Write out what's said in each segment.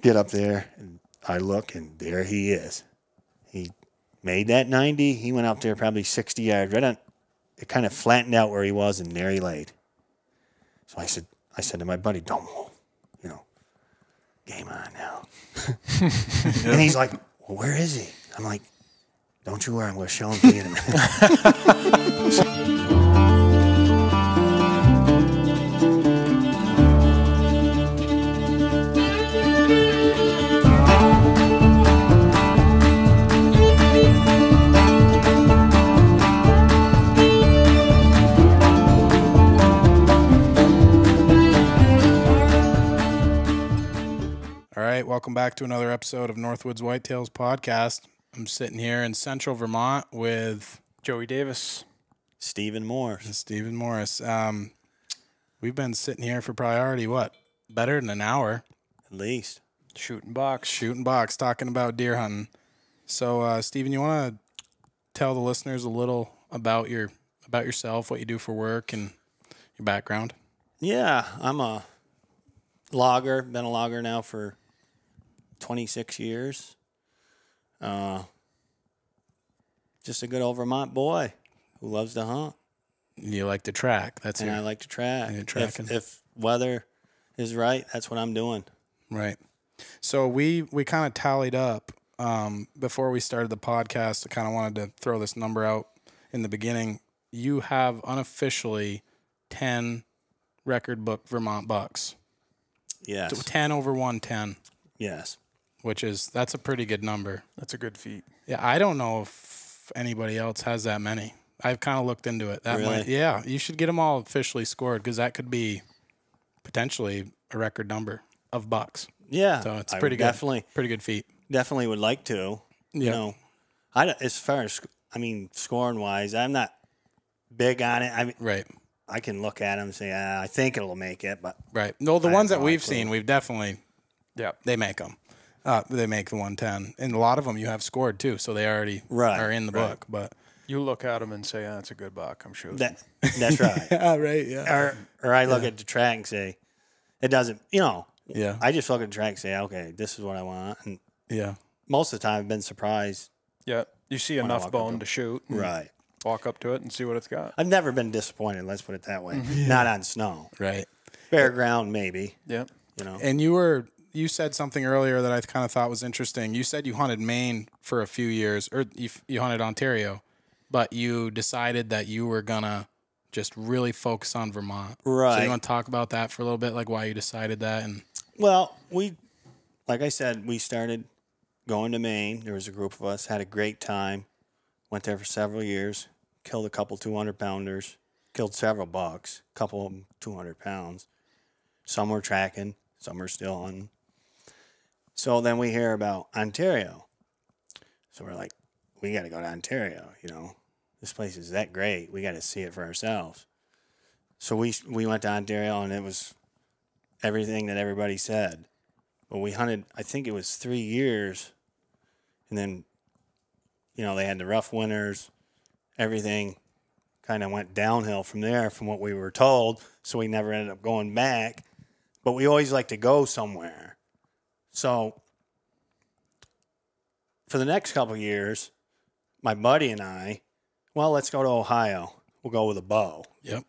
get up there, and I look, and there he is. He made that 90. He went up there probably 60 yards. Right on, it kind of flattened out where he was, and there he laid. So I said to my buddy, don't move. You know, game on now. And he's like, well, where is he? I'm like, don't you worry, I'm going to show him to you in a minute. Welcome back to another episode of Northwoods Whitetails podcast. I'm sitting here in central Vermont with Joey Davis, Stephen Morris. We've been sitting here for priority, better than an hour. At least. Shooting box, talking about deer hunting. So, Stephen, you want to tell the listeners a little about yourself, what you do for work, and your background? Yeah, I'm a logger. Been a logger now for 26 years. Just a good old Vermont boy who loves to hunt. You like to track. I like to track. If weather is right, that's what I'm doing. Right. So we kind of tallied up before we started the podcast. I kind of wanted to throw this number out in the beginning. You have unofficially 10 record book Vermont bucks. Yes. So 10 over 110. Yes. That's a pretty good number. That's a good feat. Yeah, I don't know if anybody else has that many. I've kind of looked into it. Really? You should get them all officially scored because that could be potentially a record number of bucks. Yeah. So it's pretty good. Definitely. Pretty good feat. Definitely would like to. Yeah. You know, as far as, scoring wise, I'm not big on it. Right. I can look at them and say, I think it'll make it, but. Right. No, the ones that we've clue. seen, we've definitely, they make them. They make the 110. And a lot of them you have scored too, so they already are in the book. But you look at them and say, it's a good buck, I'm sure. That's right. Yeah, right, yeah. Or I look at the track and say, it doesn't, Yeah. I just look at the track and say, okay, this is what I want. And yeah. most of the time I've been surprised. Yeah. You see enough bone to shoot. Right. Walk up to it and see what it's got. I've never been disappointed, let's put it that way. Not on snow. Right. Bare ground, maybe. Yeah. And you said something earlier that I kind of thought was interesting. You said you hunted Maine for a few years, or you hunted Ontario, but you decided that you were going to just really focus on Vermont. Right. So you want to talk about that for a little bit, like why you decided that? Well, like I said, we started going to Maine. There was a group of us, had a great time, went there for several years, killed a couple 200-pounders, killed several bucks, a couple of them 200 pounds. Some were tracking, some were still hunting. So then we hear about Ontario. So we're like, we got to go to Ontario, This place is that great. We got to see it for ourselves. So we went to Ontario, and it was everything that everybody said. But we hunted, I think it was 3 years. And then, they had the rough winters. Everything kind of went downhill from there from what we were told. So we never ended up going back. But we always like to go somewhere. So for the next couple of years, my buddy and I, let's go to Ohio. We'll go with a bow. Yep.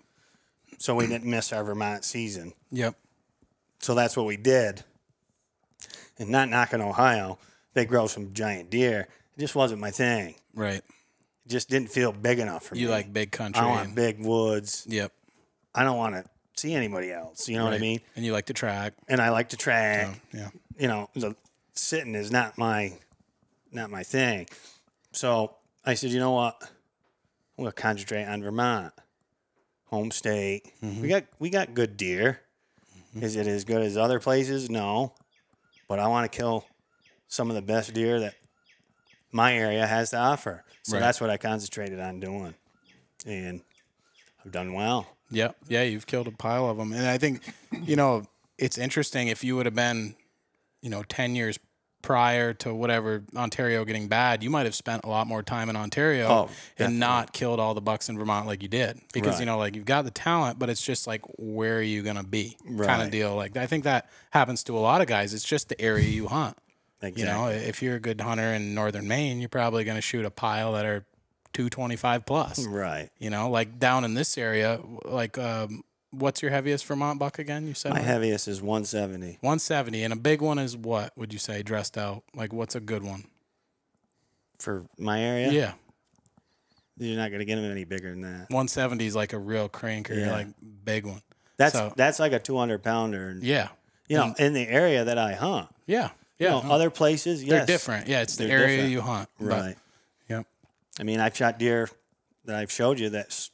So we didn't miss our Vermont season. Yep. So that's what we did. And not knocking Ohio, they grow some giant deer. It just wasn't my thing. Right. It just didn't feel big enough for me. You like big country. I want big woods. Yep. I don't want to see anybody else. You know what I mean? And you like to track. And I like to track. So, yeah. The sitting is not my thing. So I said, you know what? I'm going to concentrate on Vermont, home state. Mm-hmm. We got good deer. Mm-hmm. Is it as good as other places? No, but I want to kill some of the best deer that my area has to offer. So that's what I concentrated on doing, and I've done well. Yep. Yeah, you've killed a pile of them, and I think it's interesting if you would have been 10 years prior to whatever Ontario getting bad, you might have spent a lot more time in Ontario and not killed all the bucks in Vermont like you did. Because, you know, like you've got the talent, but it's just like, where are you going to be kind of deal. Like, I think that happens to a lot of guys. It's just the area you hunt. Exactly. You know, if you're a good hunter in northern Maine, you're probably going to shoot a pile that are 225 plus. Right. You know, like down in this area, like, what's your heaviest Vermont buck again? You said my heaviest is 170. 170, and a big one is what would you say dressed out? Like, what's a good one for my area? Yeah, you're not gonna get them any bigger than that. 170 is like a real cranker, like big one. That's like a 200 pounder. Yeah, you know, in the area that I hunt. Yeah, you know, other places, yes, they're different. Yeah, it's the area you hunt. Right. Yep. I mean, I've shot deer that I've showed you that's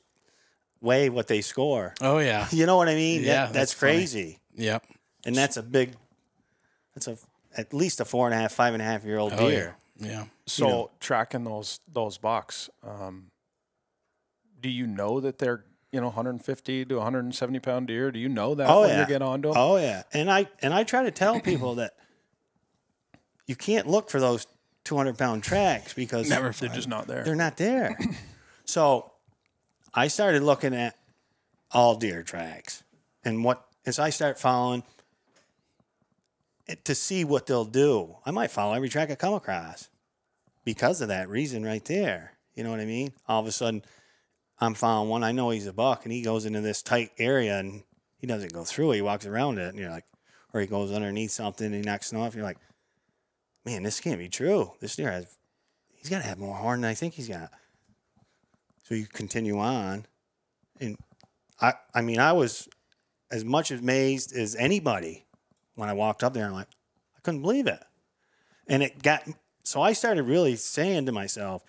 way what they score. Oh yeah. You know what I mean? Yeah, that's crazy. Yep. And that's at least a 4.5, 5.5 year old deer. Yeah. So tracking those bucks, do you know that they're 150 to 170 pound deer? Do you know that when you get onto them? Oh yeah. And I try to tell people that you can't look for those 200 pound tracks because they're just not there. They're not there. So I started looking at all deer tracks, and as I start following it to see what they'll do, I might follow every track I come across because of that reason right there. You know what I mean? All of a sudden, I'm following one. I know he's a buck, and he goes into this tight area, and he doesn't go through it. He walks around it, and you're like, or he goes underneath something, and he knocks it off. You're like, man, this can't be true. This deer he's got to have more horn than I think he's got. So you continue on, and I mean, I was as much amazed as anybody when I walked up there. I'm like, I couldn't believe it. And so I started really saying to myself,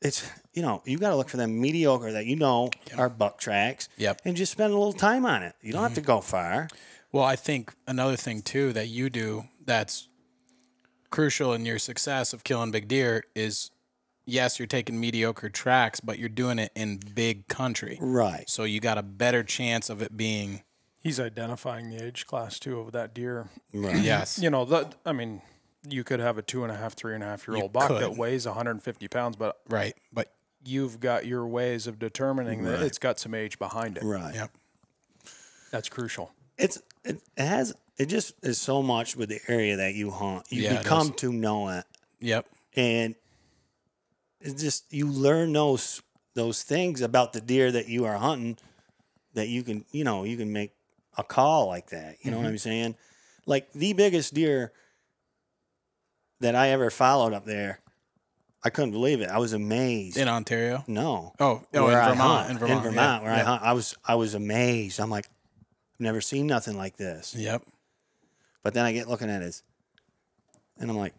it's, you got to look for them mediocre that are buck tracks. Yep. And just spend a little time on it. You don't have to go far. Well, I think another thing too that you do that's crucial in your success of killing big deer is, yes, you're taking mediocre tracks, but you're doing it in big country. Right. So you got a better chance of it being. He's identifying the age class too of that deer. Right. Yes. You could have a 2.5, 3.5-year-old buck that weighs 150 pounds, but you've got your ways of determining that it's got some age behind it. Right. Yep. That's crucial. It just is so much with the area that you hunt. You become to know it. Yep. And it's just, you learn those things about the deer that you are hunting that you can make a call like that. You know what I'm saying? Like the biggest deer that I ever followed up there, I couldn't believe it. I was amazed. In Ontario? No. Oh, in Vermont. In Vermont, where I hunt. I was amazed. I'm like, I've never seen nothing like this. Yep. But then I get looking at it, and I'm like,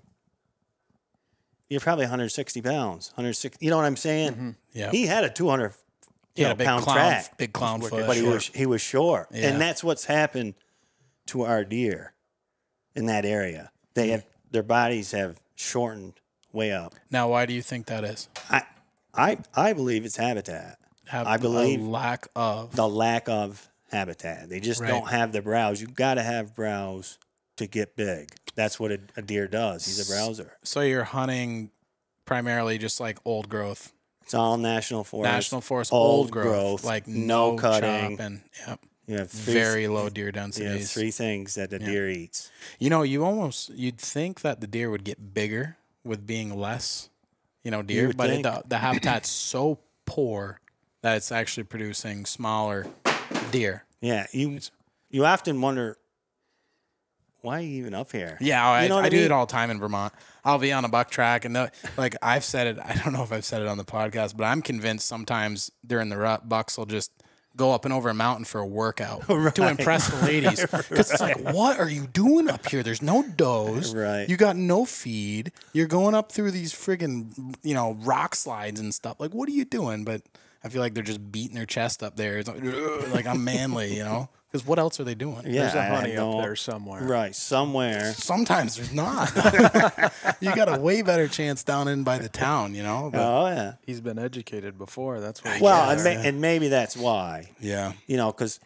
you're probably 160 pounds, 160. You know what I'm saying? Mm-hmm. Yeah. He had a 200 pound track, big clown foot, but he was short, yeah. And that's what's happened to our deer in that area. Their bodies have shortened way up. Now, why do you think that is? I believe it's habitat. I believe the lack of habitat. They just don't have the browse. You got to have browse to get big. That's what a deer does. He's a browser. So you're hunting primarily just like old growth. It's all national forest. National forest, old growth, like no cutting. Chopping. Yep. You have very low deer densities. You have three things that the deer eats. You'd think that the deer would get bigger with being less, deer, but the habitat's so poor that it's actually producing smaller deer. Yeah, you often wonder, why are you even up here? Yeah, I do it all the time in Vermont. I'll be on a buck track, and I've said it. I don't know if I've said it on the podcast, but I'm convinced sometimes during the rut, bucks will just go up and over a mountain for a workout to impress the ladies. Because it's like, what are you doing up here? There's no does. Right. You got no feed. You're going up through these friggin', rock slides and stuff. Like, what are you doing? But I feel like they're just beating their chest up there. It's like I'm manly, Because what else are they doing? Yeah, there's a honey up there somewhere. Right, somewhere. Sometimes there's not. You got a way better chance down in by the town, But, oh, yeah. He's been educated before. That's what. Well, and maybe that's why. Yeah. Because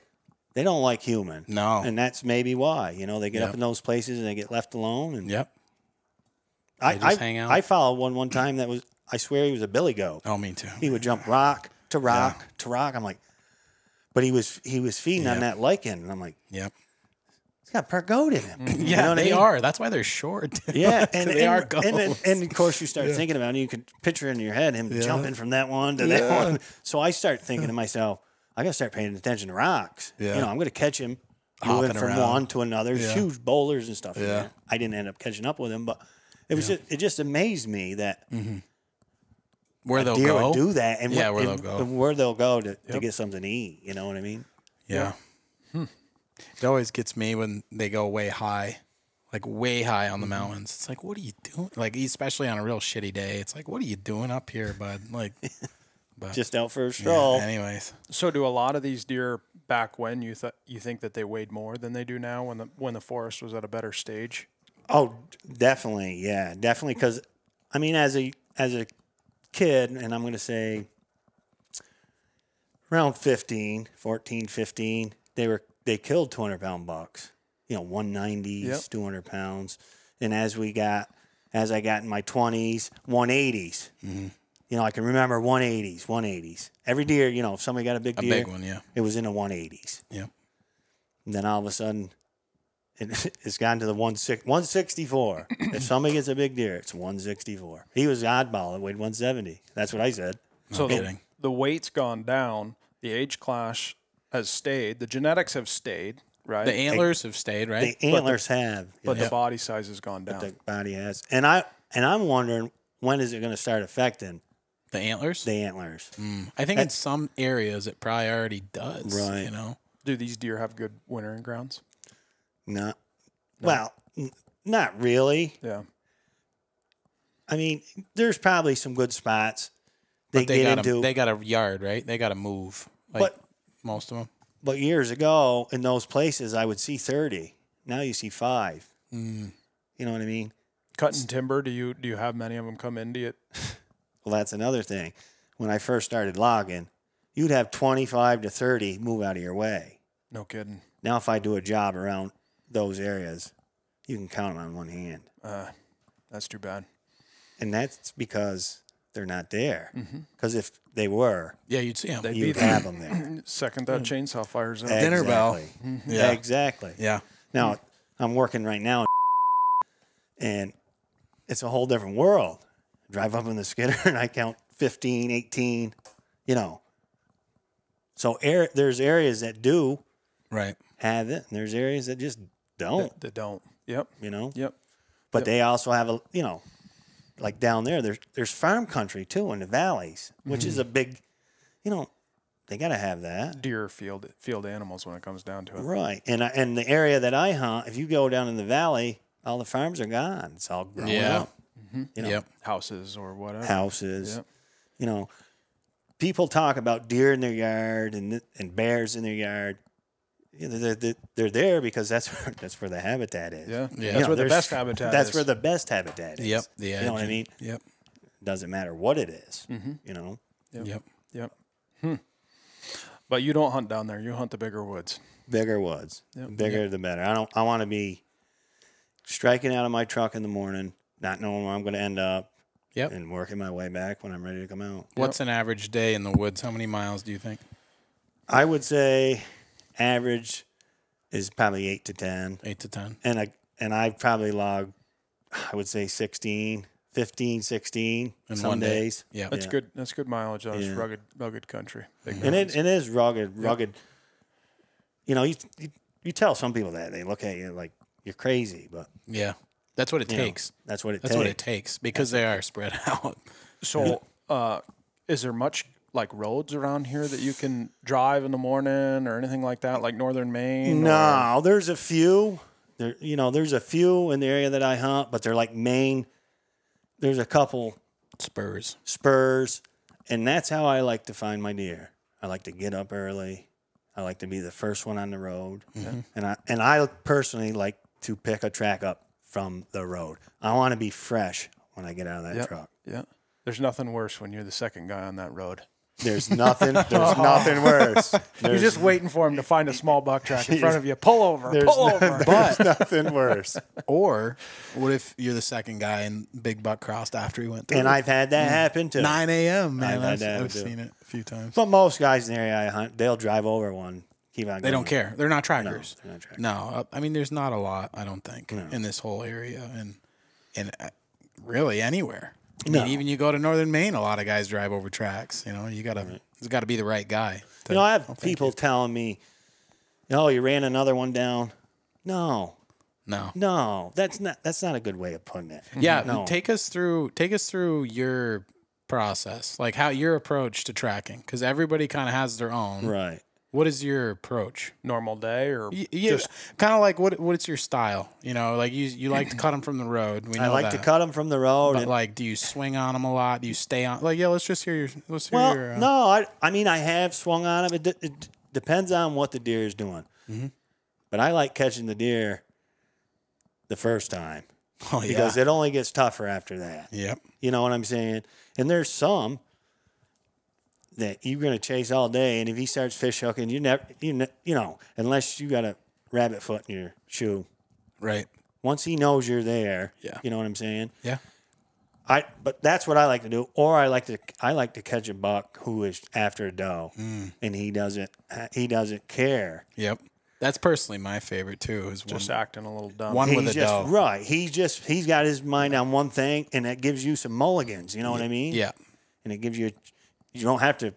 They don't like human. No. And that's maybe why. You know, they get up in those places and they get left alone. And They just hang out. I followed one time that was, I swear he was a billy goat. Oh, me too. He would jump rock to rock to rock. I'm like, but he was feeding on that lichen. And I'm like, yep. He's got per goat in him. Yeah, you know what they I mean? are. That's why they're short. Yeah, and they are goats. And of course, you start thinking about it. You can picture in your head him jumping from that one to that one. So I start thinking to myself, I got to start paying attention to rocks. Yeah. You know, I'm going to catch him Hopping moving from around. one to another. Yeah. Huge boulders and stuff. Yeah. I didn't end up catching up with him, but it was it just amazed me that Where they'll deer go. would do that, and Yeah, where they'll go to get something to eat. You know what I mean? Yeah. It always gets me when they go way high, like way high on the mountains. It's like, what are you doing? Like, especially on a real shitty day, it's like, what are you doing up here, bud? Like, but Just out for a stroll. anyways, So do a lot of these deer back when you think that they weighed more than they do now when the forest was at a better stage? Oh, definitely. Yeah, definitely. Because, I mean, as a kid, and I'm going to say around 14, 15, they killed 200-pound bucks. You know, 190s, 200 pounds. And as I got in my 20s, 180s. Mm-hmm. You know, I can remember 180s. Every deer, you know, if somebody got a big deer, big one, yeah. it was in the 180s. Yeah. And then all of a sudden, it's gotten to the 164. If somebody gets a big deer, it's 164. He was oddball. It weighed 170. That's what I said. So kidding. the weight's gone down. The age class has stayed. The genetics have stayed, right? The antlers have stayed, right? The antlers have, but the body size has gone down. the body has. And I'm wondering, when is it going to start affecting The antlers? the antlers? I think in some areas it probably already does. Right. You know? Do these deer have good wintering grounds? No. Well, not really. Yeah. I mean, there's probably some good spots But they got a yard, right? They got to move. Like But- most of them. But years ago, in those places, I would see 30. Now you see 5. You know what I mean? Cutting timber, do you have many of them come into it? Well, that's another thing. When I first started logging, you'd have 25 to 30 move out of your way. No kidding. Now, if I do a job around those areas, you can count them on one hand. That's too bad. And that's because they're not there. Because if they were, Yeah, you'd see them. you'd have them there. Second that chainsaw fires out. Dinner bell. Exactly. Yeah. Exactly. Yeah. Now, I'm working right now, and it's a whole different world. Drive up in the skidder, and I count 15, 18, you know. So there's areas that do Right. have it, and there's areas that just don't, That don't. Yep. you know. Yep. But they also have a, you know, like down there, there's farm country too in the valleys, which is a big, you know, they got to have that. Deer field animals when it comes down to it. Right. And the area that I hunt, if you go down in the valley, all the farms are gone. It's all grown up. You know, Yep. Houses or whatever. houses. Yep. You know, people talk about deer in their yard and bears in their yard. You know, they're there because that's where the habitat is. Yeah. Yeah. That's where the there's- best habitat That's is. where the best habitat is. Yep. The You know what I edge. mean? Yep. Doesn't matter what it is, You know. Yep. Yep. But you don't hunt down there. You hunt the bigger woods. Bigger woods. Yep. Bigger the better. I want to be striking out of my truck in the morning, not knowing where I'm going to end up, Yep. and working my way back when I'm ready to come out. What's an average day in the woods? How many miles do you think? I would say average is probably 8 to 10. 8 to 10. And I probably log, I would say 16, 15, 16 In some one day. days. Yeah. That's good. That's good mileage on this Yeah. rugged country. Big And mountains. it is rugged. You know, you tell some people that, they look at you like you're crazy, but Yeah. That's what it you know, takes. that's what it That's takes. what it takes because they are spread out. So, is there much like roads around here that you can drive in the morning or anything like that, like northern Maine? No, there's a few. There's a few in the area that I hunt, but they're like main. There's a couple Spurs. spurs, and that's how I like to find my deer. I like to get up early. I like to be the first one on the road, and I personally like to pick a track up from the road. I want to be fresh when I get out of that truck. Yeah. There's nothing worse when you're the second guy on that road. There's nothing worse. You're just waiting for him to find a small buck track in front of you. Pull over. There's nothing worse. Or what if you're the second guy and big buck crossed after he went through? And I've had that happen too. 9 a.m. man. I've seen it a few times. But most guys in the area I hunt, they'll drive over one. Keep on going. They don't care. They're not trackers. No, they're not trackers. No, I mean, there's not a lot, I don't think, in this whole area and really anywhere. I mean, even you go to northern Maine, a lot of guys drive over tracks. You know, it's got to be the right guy. I have people telling me, "Oh, you ran another one down." No, that's not a good way of putting it. Yeah, no. Take us through your process, like how your approach to tracking, because everybody kind of has their own. Right. What is your approach? Normal day or just kind of like what's your style? You know, like you like to cut them from the road. We know I like to cut them from the road. But like, do you swing on them a lot? Do you stay on? Like, yeah, let's hear your. No, I mean I have swung on them. It depends on what the deer is doing. Mm-hmm. But I like catching the deer the first time. Oh, yeah. Because it only gets tougher after that. Yep. You know what I'm saying? And there's some that you're going to chase all day, and if he starts fish hooking, unless you got a rabbit foot in your shoe. Right. Once he knows you're there, yeah. You know what I'm saying? Yeah. But that's what I like to do. Or I like to catch a buck who is after a doe, and he doesn't care. Yep. That's personally my favorite too. Is just acting a little dumb. One with a doe. Right. He's got his mind on one thing, and that gives you some mulligans. You know what I mean? Yeah. And it gives you. You don't have to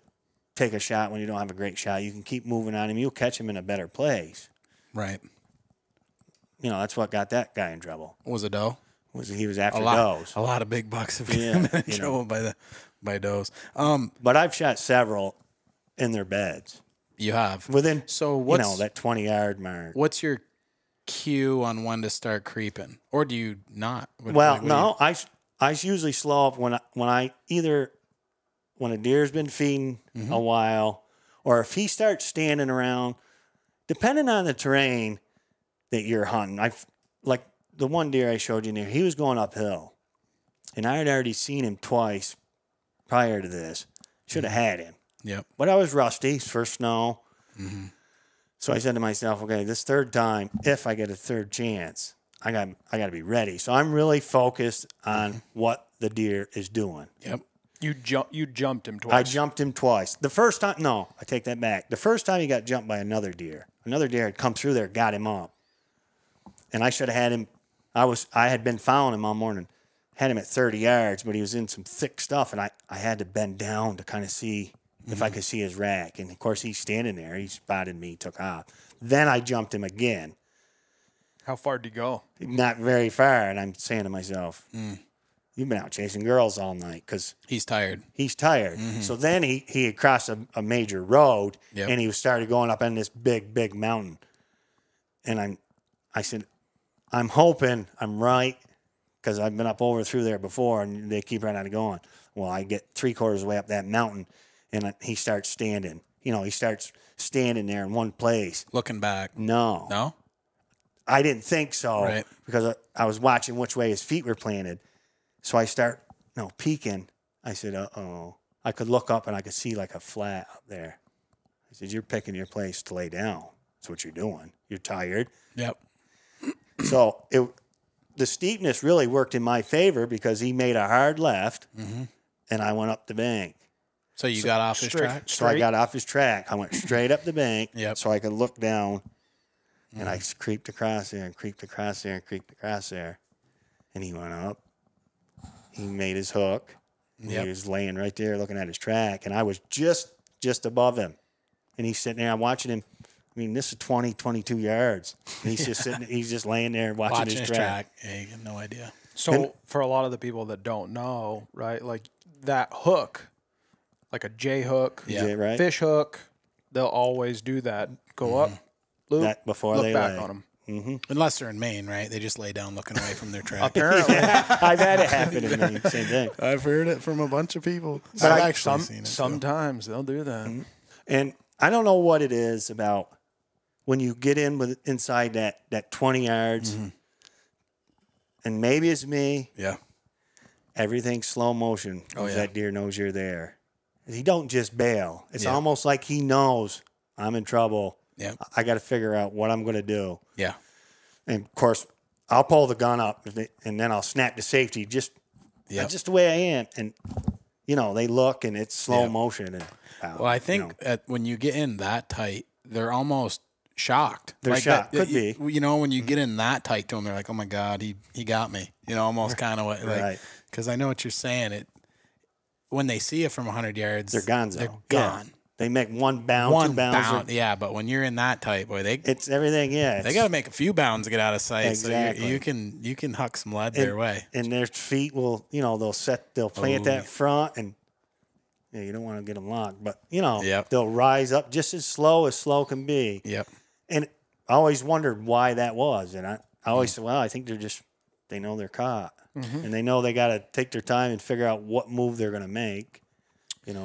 take a shot when you don't have a great shot. You can keep moving on him. You'll catch him in a better place. Right. You know, that's what got that guy in trouble. Was a doe? He was after does. A lot of big bucks have been in trouble by does. But I've shot several in their beds. You have. Within that 20-yard mark. What's your cue on when to start creeping? Or do you not? I usually slow up when a deer's been feeding a while, or if he starts standing around, depending on the terrain that you're hunting. Like the one deer I showed you there, he was going uphill, and I had already seen him twice prior to this. Should have had him. Yep. But I was rusty, first snow. Mm-hmm. So I said to myself, okay, this third time, if I get a third chance, I got to be ready. So I'm really focused on what the deer is doing. Yep. You jumped him twice. I jumped him twice. The first time, no, I take that back. The first time he got jumped by another deer. Another deer had come through there, got him up. And I should have had him. I had been following him all morning. Had him at 30 yards, but he was in some thick stuff, and I had to bend down to kind of see if I could see his rack. And, of course, he's standing there. He spotted me, took off. Then I jumped him again. How far did you go? Not very far. And I'm saying to myself, you've been out chasing girls all night because he's tired. Mm-hmm. So then he had crossed a major road, and he started going up on this big, big mountain. And I said, I'm hoping I'm right because I've been up over through there before, and they keep right on going. Well, I get 3/4 of the way up that mountain, and he starts standing. He starts standing there in one place. Looking back. No? I didn't think so, right. Because I was watching which way his feet were planted. So I start, peeking. I said, uh-oh. I could look up and I could see like a flat up there. I said, you're picking your place to lay down. That's what you're doing. You're tired. Yep. So the steepness really worked in my favor because he made a hard left, and I went up the bank. So you got off his track? So I got off his track. I went straight up the bank so I could look down, and I creeped across there and creeped across there and creeped across there. And he went up. He made his hook. He was laying right there looking at his track, and I was just above him. And he's sitting there. I'm watching him. I mean, this is 20, 22 yards. And he's just sitting. He's just laying there watching his track. Yeah, you have no idea. So for a lot of the people that don't know, right, like that hook, like a J hook, right? Fish hook, they'll always do that. Go up, loop, that before look they back lay on them. Mm-hmm. Unless they're in Maine, right? They just lay down looking away from their track. Apparently. I've had it happen in Maine. Same thing. I've heard it from a bunch of people. But I've actually seen it. Sometimes they'll do that. Mm-hmm. And I don't know what it is about when you get inside that 20 yards, and maybe it's me. Yeah. Everything's slow motion. Oh, yeah. That deer knows you're there. he don't just bail. It's almost like he knows I'm in trouble. Yeah. I got to figure out what I'm going to do. Yeah. And of course, I'll pull the gun up and then I'll snap to safety. Just the way I am. And they look and it's slow motion. And well, I think when you get in that tight, they're almost shocked. They're shocked. Could be. When you get in that tight to them, they're like, "Oh my God, he got me." Almost kind of like, right. Because I know what you're saying. When they see it from 100 yards, they're gone. They're gone. Yeah. They make one bound, 2 bounds. Yeah, but when you're in that tight, boy, it's everything. Yeah, they got to make a few bounds to get out of sight. Exactly. So you can huck some lead their way. And their feet will, they'll plant that front, and you don't want to get them locked, but they'll rise up just as slow can be. Yep. And I always wondered why that was, and I always said, well, I think they know they're caught, and they know they got to take their time and figure out what move they're going to make.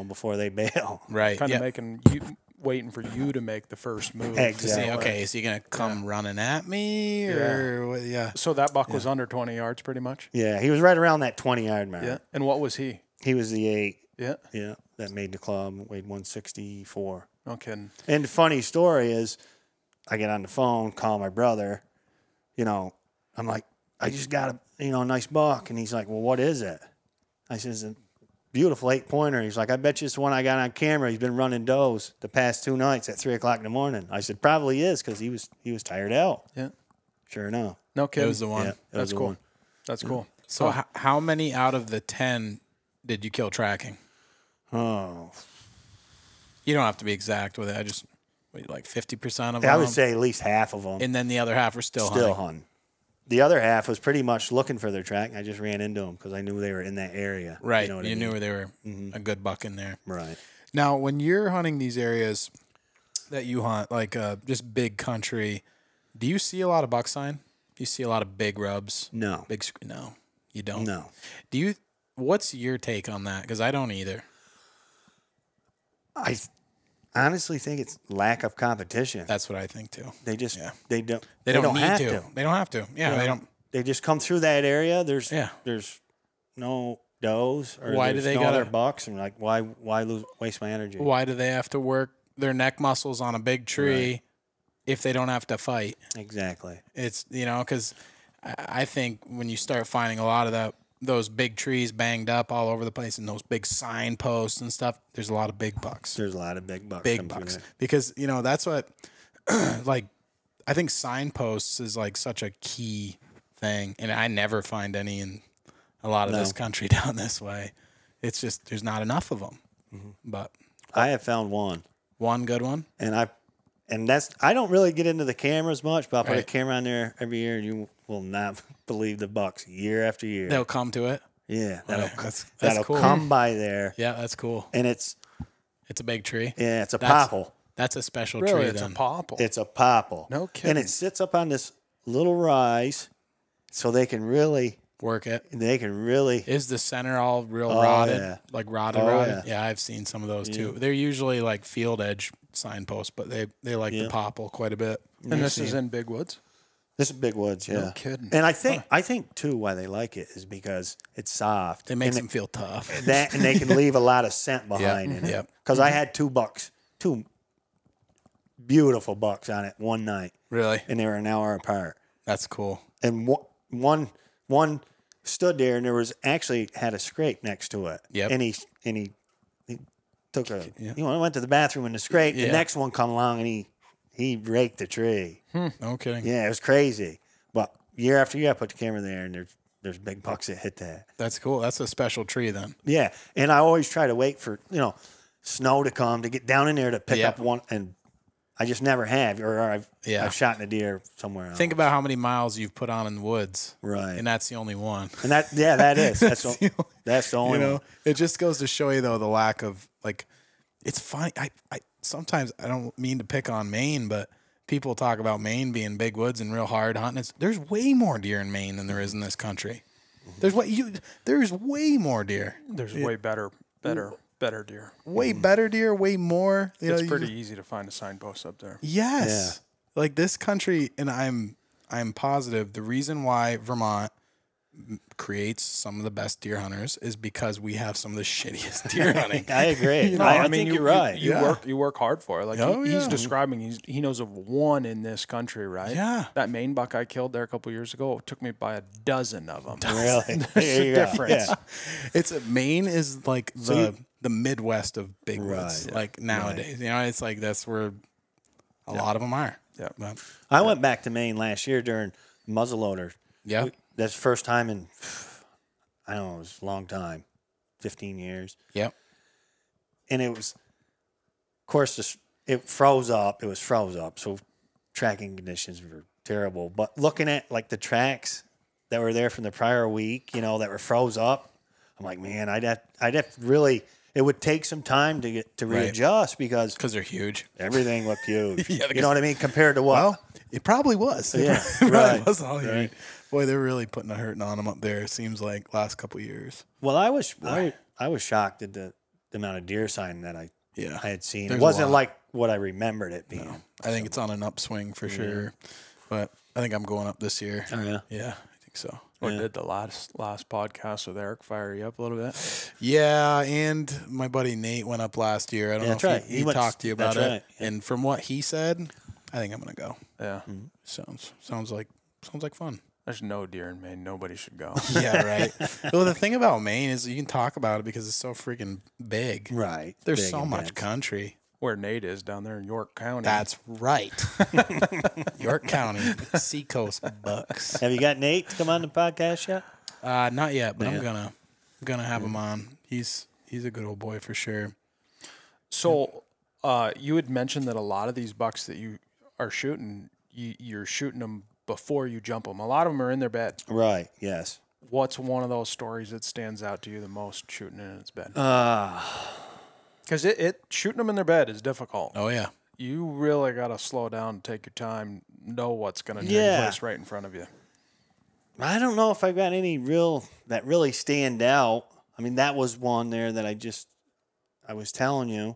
Before they bail. Right. Kind of waiting for you to make the first move. Exactly. Okay, is he going to come running at me? Or yeah. So that buck was under 20 yards pretty much? Yeah, he was right around that 20-yard mark. Yeah. And what was he? He was the 8. Yeah. Yeah, that made the club, weighed 164. No kidding. And the funny story is, I get on the phone, call my brother, I'm like, I just got a nice buck. And he's like, well, what is it? I says, beautiful 8-pointer. He's like, I bet you it's the one I got on camera. He's been running does the past 2 nights at 3 o'clock in the morning. I said, probably is, because he was tired out. Yeah. Sure enough. No kidding. It was the one. Yeah, That's cool. One. That's cool. So how many out of the 10 did you kill tracking? Oh. You don't have to be exact with it. I just, like 50% of them? I would say at least half of them. And then the other half were still hunting. The other half was pretty much looking for their track. I just ran into them because I knew they were in that area. Right. You knew they were a good buck in there. Right. Now, when you're hunting these areas that you hunt, like just big country, do you see a lot of buck sign? Do you see a lot of big rubs? No. No, you don't. No. What's your take on that? Because I don't either. I honestly think it's lack of competition. That's what I think too. They just they don't need have to. They don't have to. Yeah, they don't. They just come through that area. There's no does or why do they got other bucks, and like why waste my energy? Why do they have to work their neck muscles on a big tree if they don't have to fight? Exactly. It's because I think when you start finding a lot of those big trees banged up all over the place and those big signposts and stuff, there's a lot of big bucks. There's a lot of big bucks. Big bucks. Because, that's what, like, I think signposts is like such a key thing. And I never find any in a lot of this country down this way. It's just, there's not enough of them. Mm-hmm. But I have found one. One good one? And I don't really get into the cameras much, but I'll put a camera on there every year, and you will not believe the bucks year after year. They'll come to it. Yeah, that'll cool. Come by there. Yeah, that's cool. And it's a big tree. Yeah, it's a popple. That's a special really, tree. It's a popple. It's a popple. No kidding. And it sits up on this little rise, so they can really work it. They can really. Is the center all real rotted? Yeah. Like rotted? Yeah, I've seen some of those too. They're usually like field edge signposts, but they like the popple quite a bit. And this is in Big Woods? This is Big Woods, yeah. No kidding. And I think too why they like it is because it's soft. It makes them feel tough. And they can leave a lot of scent behind in it. Yep. Because I had 2 beautiful bucks on it one night. Really? And they were an hour apart. That's cool. And one stood there, and there was actually had a scrape next to it. Yep. And he took went to the bathroom in the scrape. Yeah. The next one come along, and he raked the tree. No kidding. Yeah, it was crazy. But year after year, I put the camera there, and there's big bucks that hit that. That's cool. That's a special tree then. Yeah, and I always try to wait for snow to come to get down in there to pick up one, and I just never have. Or I've shot in a deer somewhere else. Think about how many miles you've put on in the woods, right? And that's the only one. And that's the only one. It just goes to show you though the lack of like. It's funny. I sometimes I don't mean to pick on Maine, but people talk about Maine being big woods and real hard hunting. There's way more deer in Maine than there is in this country. There's way more deer. There's way better deer. Way better deer, way more. It's pretty easy to find a signpost up there. Yes. Yeah. Like this country, and I'm positive the reason why Vermont creates some of the best deer hunters is because we have some of the shittiest deer hunting. I agree. I think you're right. You work hard for it. Like he's describing, he knows of one in this country, right? Yeah. That Maine buck I killed there a couple years ago, it took me by a dozen of them. Really? There's a difference. Yeah. Maine is like the Midwest of big woods. Right. Like nowadays, you know, it's like that's where a lot of them are. Yeah. But, I went back to Maine last year during muzzleloader. yeah. That's the first time in, I don't know, it was a long time, 15 years. Yep. And it was, of course, it froze up. It was froze up. So tracking conditions were terrible. But looking at like the tracks that were there from the prior week, you know, that were froze up, I'm like, man, I'd have to really, it would take some time to get to readjust because they're huge. everything looked huge. Yeah, you know what I mean? Compared to what? Well, it probably was. Yeah, It probably right, was all huge. right. Boy, they're really putting a hurting on them up there. It seems like last couple of years. Well, I was shocked at the amount of deer sign that I had seen. There's it wasn't like what I remembered it being. No. I think it's on an upswing for sure. But I think I'm going up this year. Oh, yeah? Yeah, I think so. Or did the last podcast with Eric fire you up a little bit? Yeah, and my buddy Nate went up last year. I don't know if he talked to you about it. Right. And from what he said, I think I'm going to go. Yeah. Sounds like fun. There's no deer in Maine. Nobody should go. Yeah, right. Well, the thing about Maine is you can talk about it because it's so freaking big. Right. There's Big so and much dense. country. Where Nate is down there in York County. That's right. York County, Seacoast Bucks. Have you got Nate to come on the podcast yet? Not yet, but I'm gonna have him on. He's a good old boy for sure. So, you had mentioned that a lot of these bucks that you are shooting, you're shooting them before you jump them. A lot of them are in their bed. Right. Yes. What's one of those stories that stands out to you the most shooting in its bed? Because shooting them in their bed is difficult. Oh yeah. You really got to slow down, take your time, know what's going to take place right in front of you. I don't know if I've got any that really stand out. I mean, that was one there that I was telling you.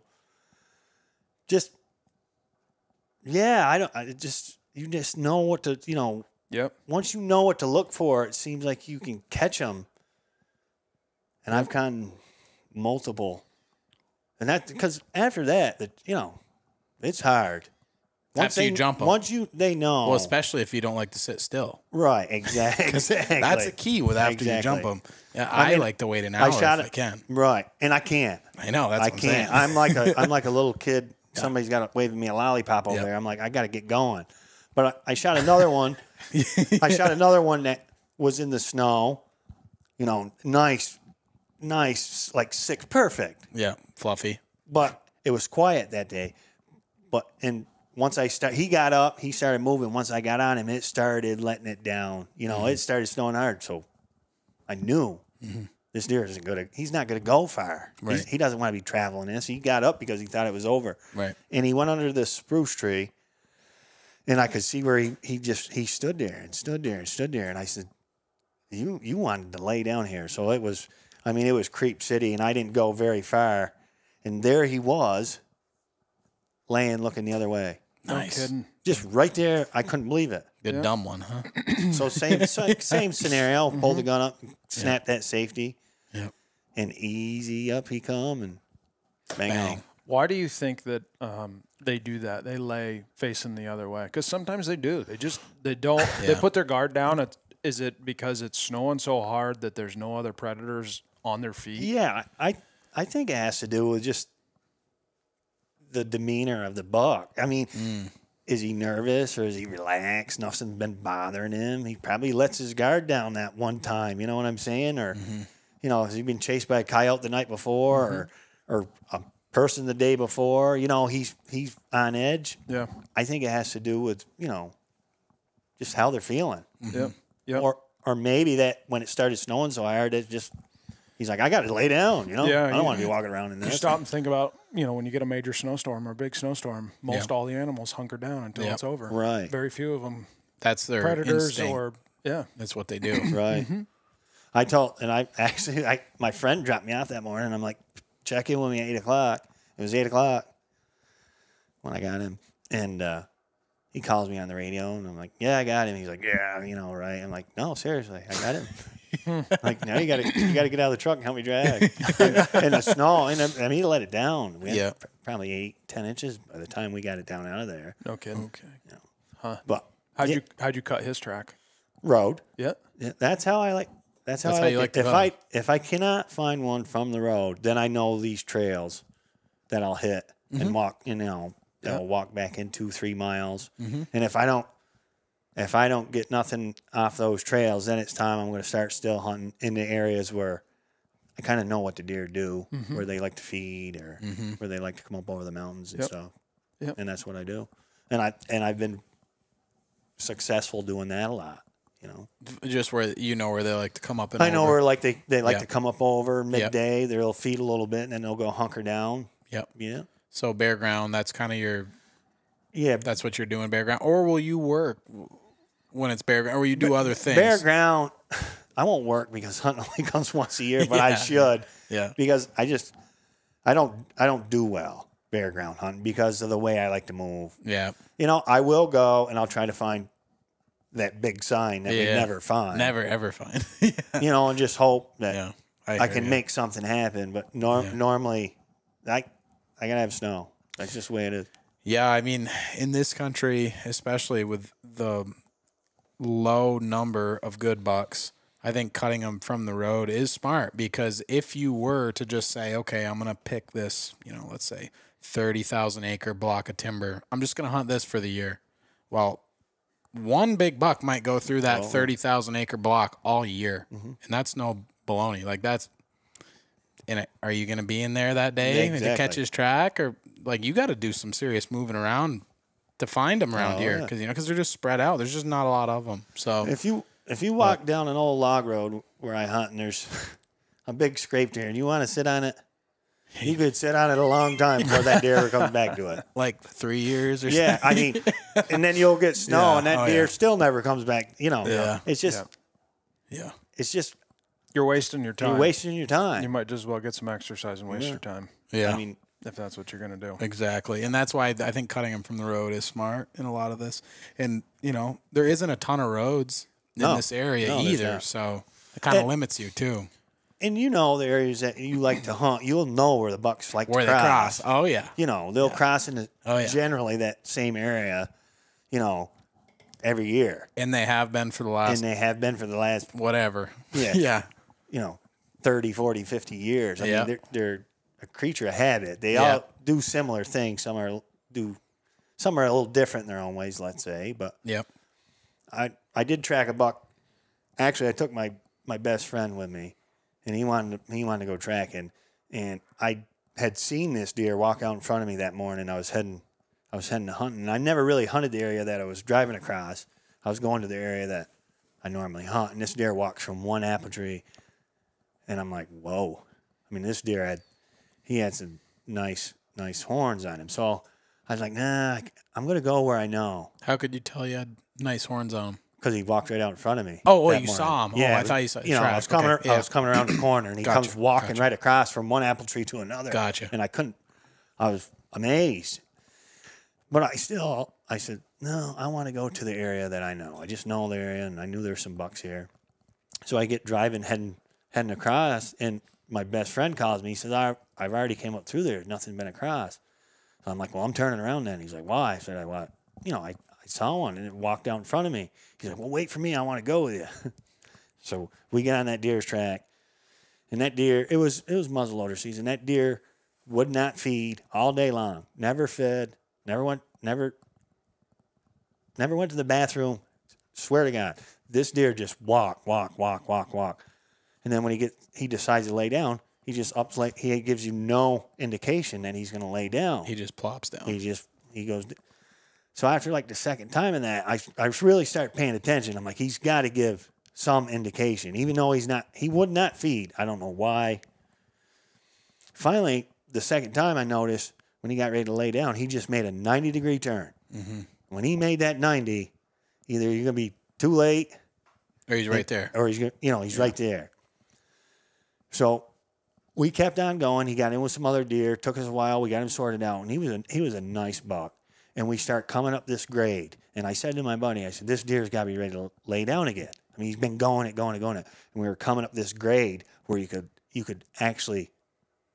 You just know what to, you know. Yep. Once you know what to look for, it seems like you can catch them. And I've gotten multiple. And that, because after that, you know, it's hard. After you jump them. Once they know. Well, especially if you don't like to sit still. Right, exactly. That's a key with after you jump them. Yeah, I like to wait an hour if I can. Right, and I can't. I know, that's what I'm saying. I'm like a little kid. Somebody's got waving me a lollipop over there. I'm like, I got to get going. But I shot another one. I shot another one that was in the snow. You know, nice, like six, perfect. Yeah, fluffy. But it was quiet that day. Once he got up, he started moving. Once I got on him, it started letting it down. You know, it started snowing hard. So I knew this deer isn't good. He's not going to go far. Right. He doesn't want to be traveling this. He got up because he thought it was over. Right. And he went under this spruce tree, and I could see where he stood there and stood there and stood there. And I said, you wanted to lay down here. So it was Creep City, and I didn't go very far. And there he was, laying, looking the other way. Nice. No kidding. Just right there. I couldn't believe it. Good dumb one, huh? So same scenario. Pull the gun up, snap that safety, and easy up he come, and bang. Why do you think that they do that? They lay facing the other way? Because sometimes they do. They don't. They put their guard down. Is it because it's snowing so hard that there's no other predators on their feet? Yeah, I think it has to do with just the demeanor of the buck. I mean, is he nervous or is he relaxed? Nothing's been bothering him. He probably lets his guard down that one time. You know what I'm saying? Or, you know, has he been chased by a coyote the night before or a person the day before? You know, he's on edge. Yeah. I think it has to do with, you know, just how they're feeling. Yeah. Yeah. Or maybe that when it started snowing so hard, it just he's like, I got to lay down. You know, I don't want to be walking around in this. You stop and think about, you know, when you get a major snowstorm or a big snowstorm, most all the animals hunker down until it's over. Right. Very few of them. That's their predators instinct. That's what they do. Right. My friend dropped me off that morning. I'm like, check in with me at 8 o'clock. It was 8 o'clock when I got him. And he calls me on the radio, and I'm like, yeah, I got him. He's like, yeah, you know, right. I'm like, no, seriously, I got him. Like, now you got to get out of the truck and help me drag. And the snow, and I mean, he let it down. We had probably 8-10 inches by the time we got it down out of there. No kidding. Okay. But How'd you cut his track? road. Yeah. Yeah, that's how I like. That's how you like to it. If I cannot find one from the road, then I know these trails that I'll hit and walk. I'll walk back in 2-3 miles. And if I don't get nothing off those trails, then it's time I'm going to start still hunting in the areas where I kind of know what the deer do, where they like to feed or where they like to come up over the mountains and stuff. Yep. And that's what I do. And I've been successful doing that a lot. Just where where they like to come up and I know over. where like they like to come up over midday. They'll feed a little bit and then they'll go hunker down. Yep. Yeah. So bare ground, that's kind of your. Yeah. That's what you're doing, bare ground. Or will you work when it's bare ground, or will you do other things? Bare ground, I won't work because hunting only comes once a year, but I should. Yeah. Because I don't do well bare ground hunting because of the way I like to move. Yeah. I will go and I'll try to find that big sign that we never find. Never ever find. And just hope that I can you. make something happen. But normally, I gotta have snow. That's just the way it is. Yeah, I mean, in this country, especially with the low number of good bucks, I think cutting them from the road is smart, because if you were to just say, okay, I'm going to pick this, let's say 30,000 acre block of timber, I'm just going to hunt this for the year. Well, one big buck might go through that 30,000 acre block all year. And that's no baloney. Like are you going to be in there that day to catch his track? Or you got to do some serious moving around to find them around here, because they're just spread out. There's just not a lot of them. So if you walk down an old log road where I hunt and there's a big scrape deer and you want to sit on it, you could sit on it a long time before that deer ever comes back to it. Like 3 years or something. I mean, and then you'll get snow and that deer still never comes back. It's just, it's just. You're wasting your time. You're wasting your time. You might just as well get some exercise and waste your time. Yeah. I mean, if that's what you're going to do. Exactly. And that's why I think cutting them from the road is smart in a lot of this. And, there isn't a ton of roads in this area either. So it kind of limits you too. And the areas that you like to hunt, you'll know where the bucks like where to cross. They cross. Oh, yeah. They'll cross into generally that same area, every year. And they have been for the last. Whatever. Yeah. 30, 40, 50 years. I mean, they're a creature of habit. They all do similar things. Some are a little different in their own ways, let's say. But I did track a buck. Actually, I took my best friend with me, and he wanted to go tracking. And I had seen this deer walk out in front of me that morning. I was heading to hunting. And I never really hunted the area that I was driving across. I was going to the area that I normally hunt, and this deer walks from one apple tree. And I'm like, whoa. I mean, this deer had some nice horns on him. So I was like, nah, I'm going to go where I know. How could you tell you had nice horns on him? Because he walked right out in front of me. Oh, you saw him. Yeah, I thought you saw him. I was coming around the corner, and he comes walking right across from one apple tree to another. Gotcha. And I was amazed. But I said, no, I want to go to the area that I know. I just know the area, and I knew there were some bucks here. So I get driving, heading across, and my best friend calls me. He says, I've already came up through there. Nothing been across. So I'm like, well, I'm turning around then. He's like, why? I said, I saw one, and it walked out in front of me. He's like, well, wait for me. I want to go with you. So we get on that deer's track, and that deer, it was muzzleloader season. That deer would not feed all day long. Never fed. Never went to the bathroom. Swear to God, this deer just walk. And then when he decides to lay down, he just he gives you no indication that he's going to lay down. He just plops down. He goes. So after the second time in that, I really start paying attention. I'm like, he's got to give some indication, even though he would not feed. I don't know why. Finally, the second time I noticed, when he got ready to lay down, he just made a 90-degree turn. Mm-hmm. When he made that 90, either you're going to be too late, or he's right there, or he's right there. So we kept on going. He got in with some other deer. Took us a while. We got him sorted out, and he was a nice buck. And we start coming up this grade. And I said to my buddy, I said, this deer's got to be ready to lay down again. I mean, he's been going it. And we were coming up this grade where you could actually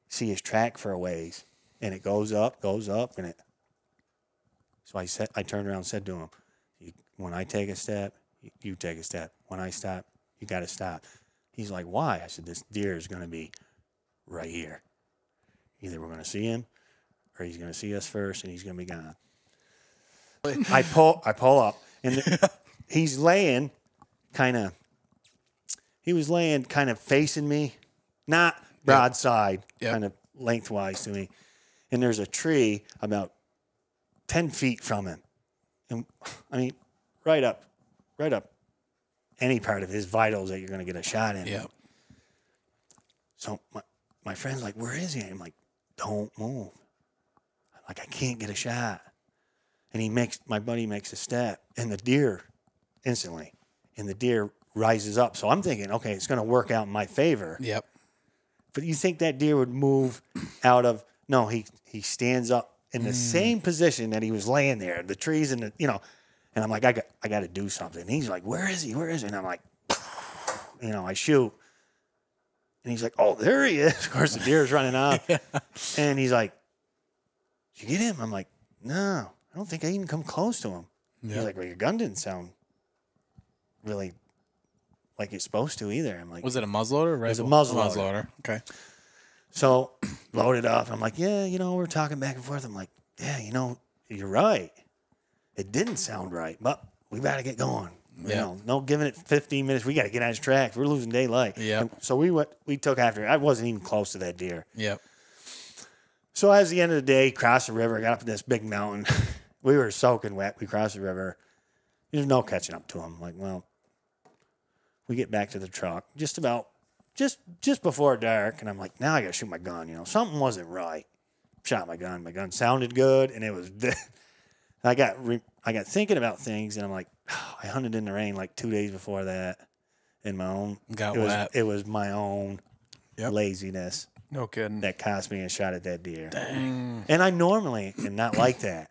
see his track for a ways. And it goes up, and it. So I turned around and said to him, when I take a step, you take a step. When I stop, you got to stop. He's like, why? I said, this deer is going to be right here. Either we're going to see him or he's going to see us first and he's going to be gone. I pull up and he's laying he was laying kind of facing me, not broadside, kind of lengthwise to me. And there's a tree about 10 feet from him. And I mean, right up any part of his vitals that you're going to get a shot in. Yeah. So my friend's like, where is he? I'm like, don't move. Like, I can't get a shot. And my buddy makes a step, and the deer instantly, and the deer rises up. So I'm thinking, okay, it's going to work out in my favor. Yep. But you think that deer would move out of, no, he stands up in the same position that he was laying there, the trees and and I'm like, I got to do something. And he's like, where is he? And I'm like, I shoot. And he's like, oh, there he is. Of course, the deer's running out. And he's like, did you get him? I'm like, no, I don't think I even come close to him. He's like, well, your gun didn't sound really like it's supposed to either. I'm like, was it a muzzleloader? Right? It was a muzzleloader. Muzzleloader. Okay. So loaded up. I'm like, yeah, we're talking back and forth. I'm like, yeah, you're right. It didn't sound right, but we got to get going. No giving it 15 minutes. We got to get on his track. We're losing daylight. Yeah. So we took after it. I wasn't even close to that deer. Yep. So as the end of the day, crossed the river, got up to this big mountain. We were soaking wet. We crossed the river. There's no catching up to him. Like, well, we get back to the truck just before dark, and I'm like, now I got to shoot my gun. Something wasn't right. Shot my gun. My gun sounded good, and it was. I got thinking about things, and I'm like, I hunted in the rain like 2 days before that, in my own. Got wet. It was my own laziness. No kidding. That cost me a shot at that deer. Dang. And I normally am not like that.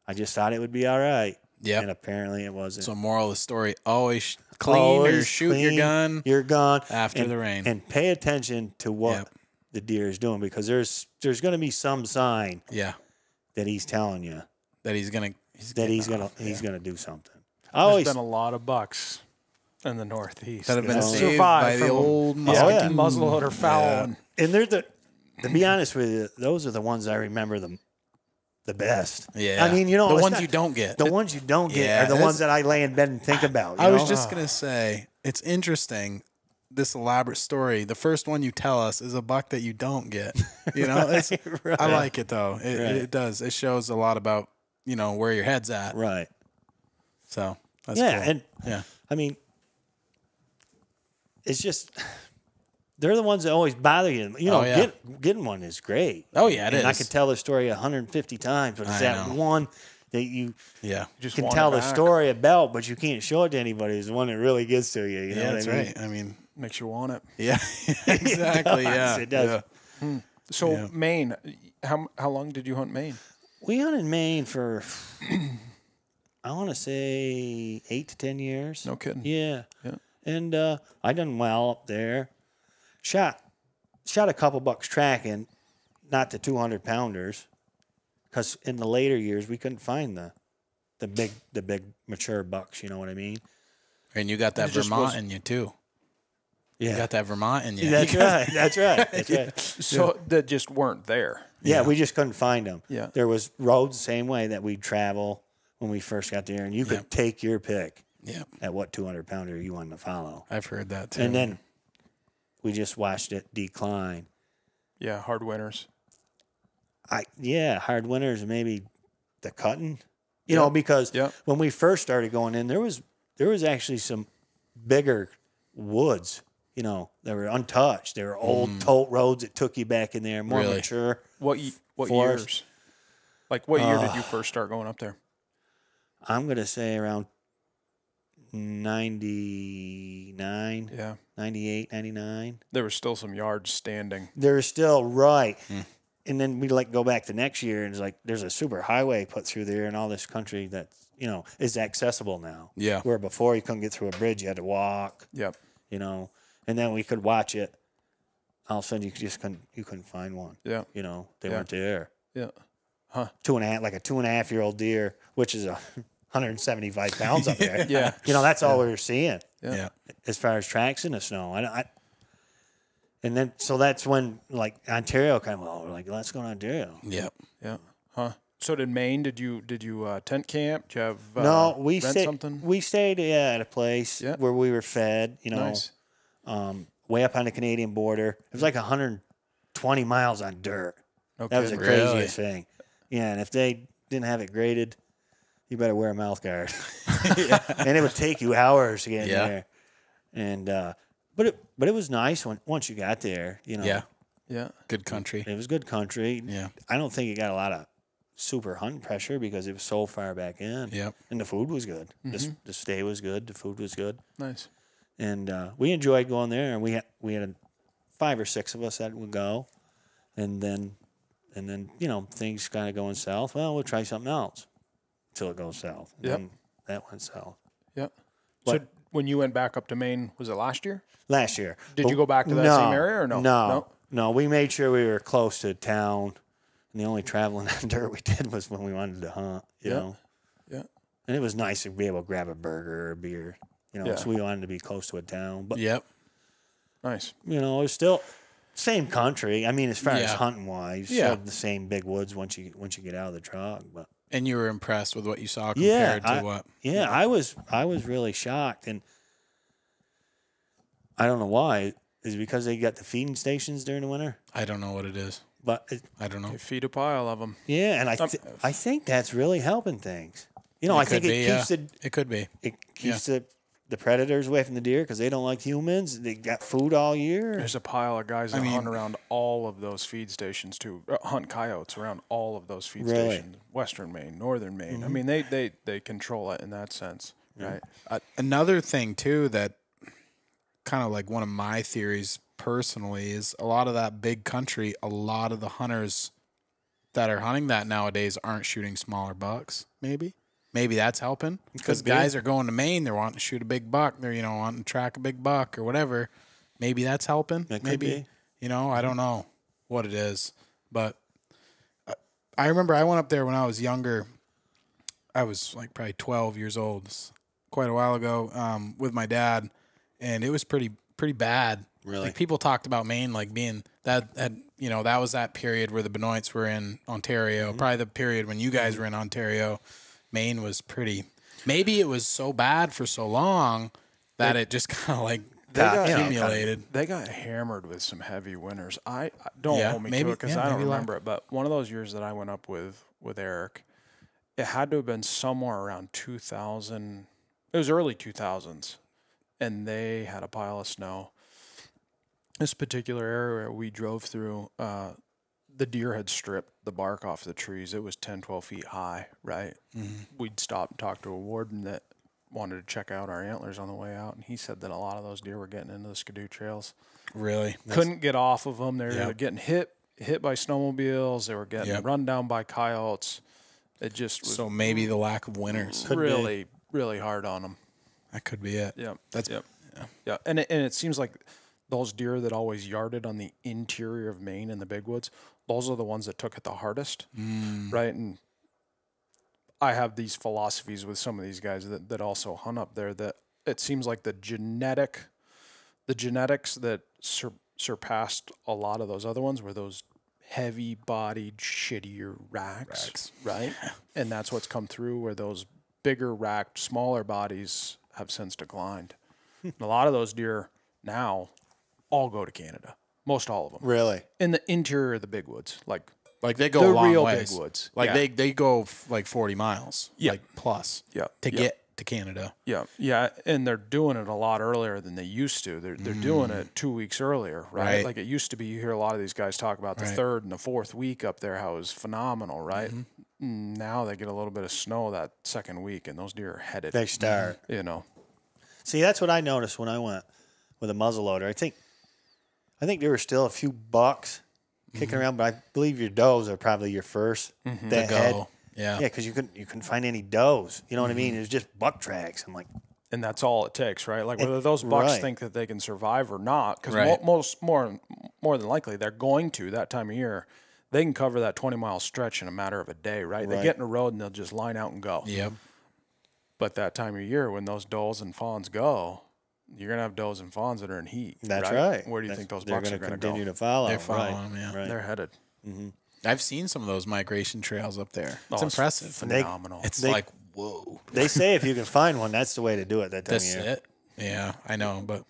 I just thought it would be all right. Yeah. And apparently it wasn't. So moral of the story, always clean or shoot your gun. Your gun. After the rain. And pay attention to what the deer is doing, because there's going to be some sign that he's telling you that he's gonna do something. There's been a lot of bucks in the Northeast that have been saved by the old muzzleloader fouling. And they're to be honest with you, those are the ones I remember the best. Yeah. I mean, the ones you don't get. The ones you don't get are the ones that I lay in bed and think about. I was just gonna say, it's interesting. This elaborate story. The first one you tell us is a buck that you don't get. Right. I like it though. It does. It shows a lot about where your head's at. Right. So that's cool. And I mean, it's just they're the ones that always bother you. Getting one is great. Oh yeah, it is. I could tell the story 150 times, but it's that one that you just can tell the story about, but you can't show it to anybody. Is the one that really gets to you. You know that's what I mean? right. I mean, makes you want it. Yeah, exactly. It does. Yeah. So Maine, how long did you hunt Maine? We hunted Maine for I want to say 8 to 10 years. No kidding. Yeah. And I done well up there. Shot a couple bucks tracking, not the 200 pounders, because in the later years we couldn't find the big mature bucks. You know what I mean? And you got that Vermont in you too. Yeah, you got that Vermont in you. That's right. That's right. So that just weren't there. Yeah, we just couldn't find them. Yeah, there was roads the same way that we'd travel when we first got there, and you could take your pick. Yeah. At what 200 pounder you wanted to follow. I've heard that too. And then we just watched it decline. Yeah, hard winters. Hard winters, maybe the cutting. Because when we first started going in, there was actually some bigger woods, that were untouched. They were old tote roads that took you back in there, more mature. What years? Like what year did you first start going up there? I'm going to say around 99, 98, 99. There were still some yards standing. There was still, right. and then we like go back the next year and it's like there's a super highway put through there and all this country that is accessible now. Yeah. Where before you couldn't get through a bridge, you had to walk. Yep. And then we could watch it. All of a sudden, you couldn't find one. Yeah. They weren't there. Yeah. 2.5-year-old deer, which is 175 pounds up there. Yeah. That's all we were seeing. Yeah. As far as tracks in the snow. And then, so that's when, like, Ontario came along. We're like, let's go to Ontario. Yep. Yeah. Huh. So did Maine? Did you tent camp? Did you have No, we rent stayed. something? We stayed at a place where we were fed. Nice. Way up on the Canadian border. It was like 120 miles on dirt. Okay. That was the craziest thing. Yeah, and if they didn't have it graded, you better wear a mouth guard. And it would take you hours to get in there. And but it was nice once you got there. Yeah. Yeah. Good country. It was good country. Yeah. I don't think it got a lot of super hunting pressure because it was so far back in. Yep. And the food was good. The stay was good. The food was good. Nice. And we enjoyed going there. And we had 5 or 6 of us that would go, and then things kind of going south. Well, we'll try something else until it goes south. And Yep. then that went south. Yep. But- So when you went back up to Maine, was it last year? Last year. Did you go back to that same area or no? No. We made sure we were close to town, and the only traveling on dirt we did was when we wanted to hunt. You know. Yeah. And it was nice to be able to grab a burger or a beer. Yeah. So we wanted to be close to a town. But Yep. Nice. it was still same country. I mean, as far as Yeah. hunting wise, Yeah. the same big woods once you get out of the truck. But And you were impressed with what you saw compared to what? Yeah, I was really shocked, and I don't know why. Is it because they got the feeding stations during the winter? I don't know what it is. But I don't know. They feed a pile of them. yeah, and I think that's really helping things. I think It could be. it keeps the predators away from the deer because they don't like humans. They got food all year. There's a pile of guys that hunt around all of those feed stations too. Hunt coyotes around all of those feed Really? stations. Western Maine, Northern Maine. I mean, they control it in that sense, right? Another thing too that kind of like one of my theories personally is a lot of that big country, a lot of the hunters that are hunting that nowadays aren't shooting smaller bucks. Maybe that's helping because guys are going to Maine. They're wanting to shoot a big buck. They're wanting to track a big buck or whatever. Maybe that's helping. Maybe I don't know what it is, but I remember I went up there when I was younger. I was like probably 12 years old, quite a while ago, with my dad, and it was pretty bad. Really? Like people talked about Maine like being that was that period where the Benoits were in Ontario, probably the period when you guys were in Ontario. Maine was maybe it was so bad for so long that it just kind of like accumulated. They got hammered with some heavy winters. I don't hold me to it because I don't maybe remember it. But one of those years that I went up with Eric, it had to have been somewhere around 2000. It was early 2000s, and they had a pile of snow. This particular area we drove through, the deer had stripped the bark off the trees. It was 10, 12 feet high, right? Mm-hmm. We'd stop and talk to a warden that wanted to check out our antlers on the way out, and he said that a lot of those deer were getting into the Skidoo trails. Really? Couldn't get off of them. They were getting hit by snowmobiles. They were getting run down by coyotes. It just was so maybe the lack of winters. really, really hard on them. That could be it. Yeah. That's Yeah. And it seems like those deer that always yarded on the interior of Maine in the big woods, those are the ones that took it the hardest, right? And I have these philosophies with some of these guys that also hunt up there that it seems like the genetics that surpassed a lot of those other ones were those heavy-bodied, shittier racks, right? And that's what's come through where those bigger racked, smaller bodies have since declined. And a lot of those deer now all go to Canada. Most all of them. Really? In the interior of the big woods. Like they go the a long real ways. big woods. Like they go like 40 miles. Yeah. Like plus. Yeah. To get to Canada. Yeah. Yeah. And they're doing it a lot earlier than they used to. They're doing it 2 weeks earlier, right? Like it used to be, you hear a lot of these guys talk about the third and the fourth week up there, how it was phenomenal, right? Now they get a little bit of snow that second week and those deer are headed. They start. See, that's what I noticed when I went with a muzzleloader. I think there were still a few bucks kicking around. But I believe your does are probably your first that Go. head. Yeah. Yeah, because you couldn't find any does. You know what I mean? It was just buck tracks. I'm like, And that's all it takes, right? Like whether those bucks right. think that they can survive or not, because Right. more than likely they're going to that time of year. They can cover that 20-mile stretch in a matter of a day, right? They Right. get in the road and they'll just line out and go. Yep. But that time of year when those does and fawns go, you're gonna have does and fawns that are in heat. that's right. Where do you think those they're bucks are gonna gonna go? continue to follow? They're following right. 'em, yeah. Right. They're headed. I've seen some of those migration trails up there. It's Oh, impressive. phenomenal. It's They- like, whoa. They say if you can find one, that's the way to do it that time That's of year. it. Yeah, I know, but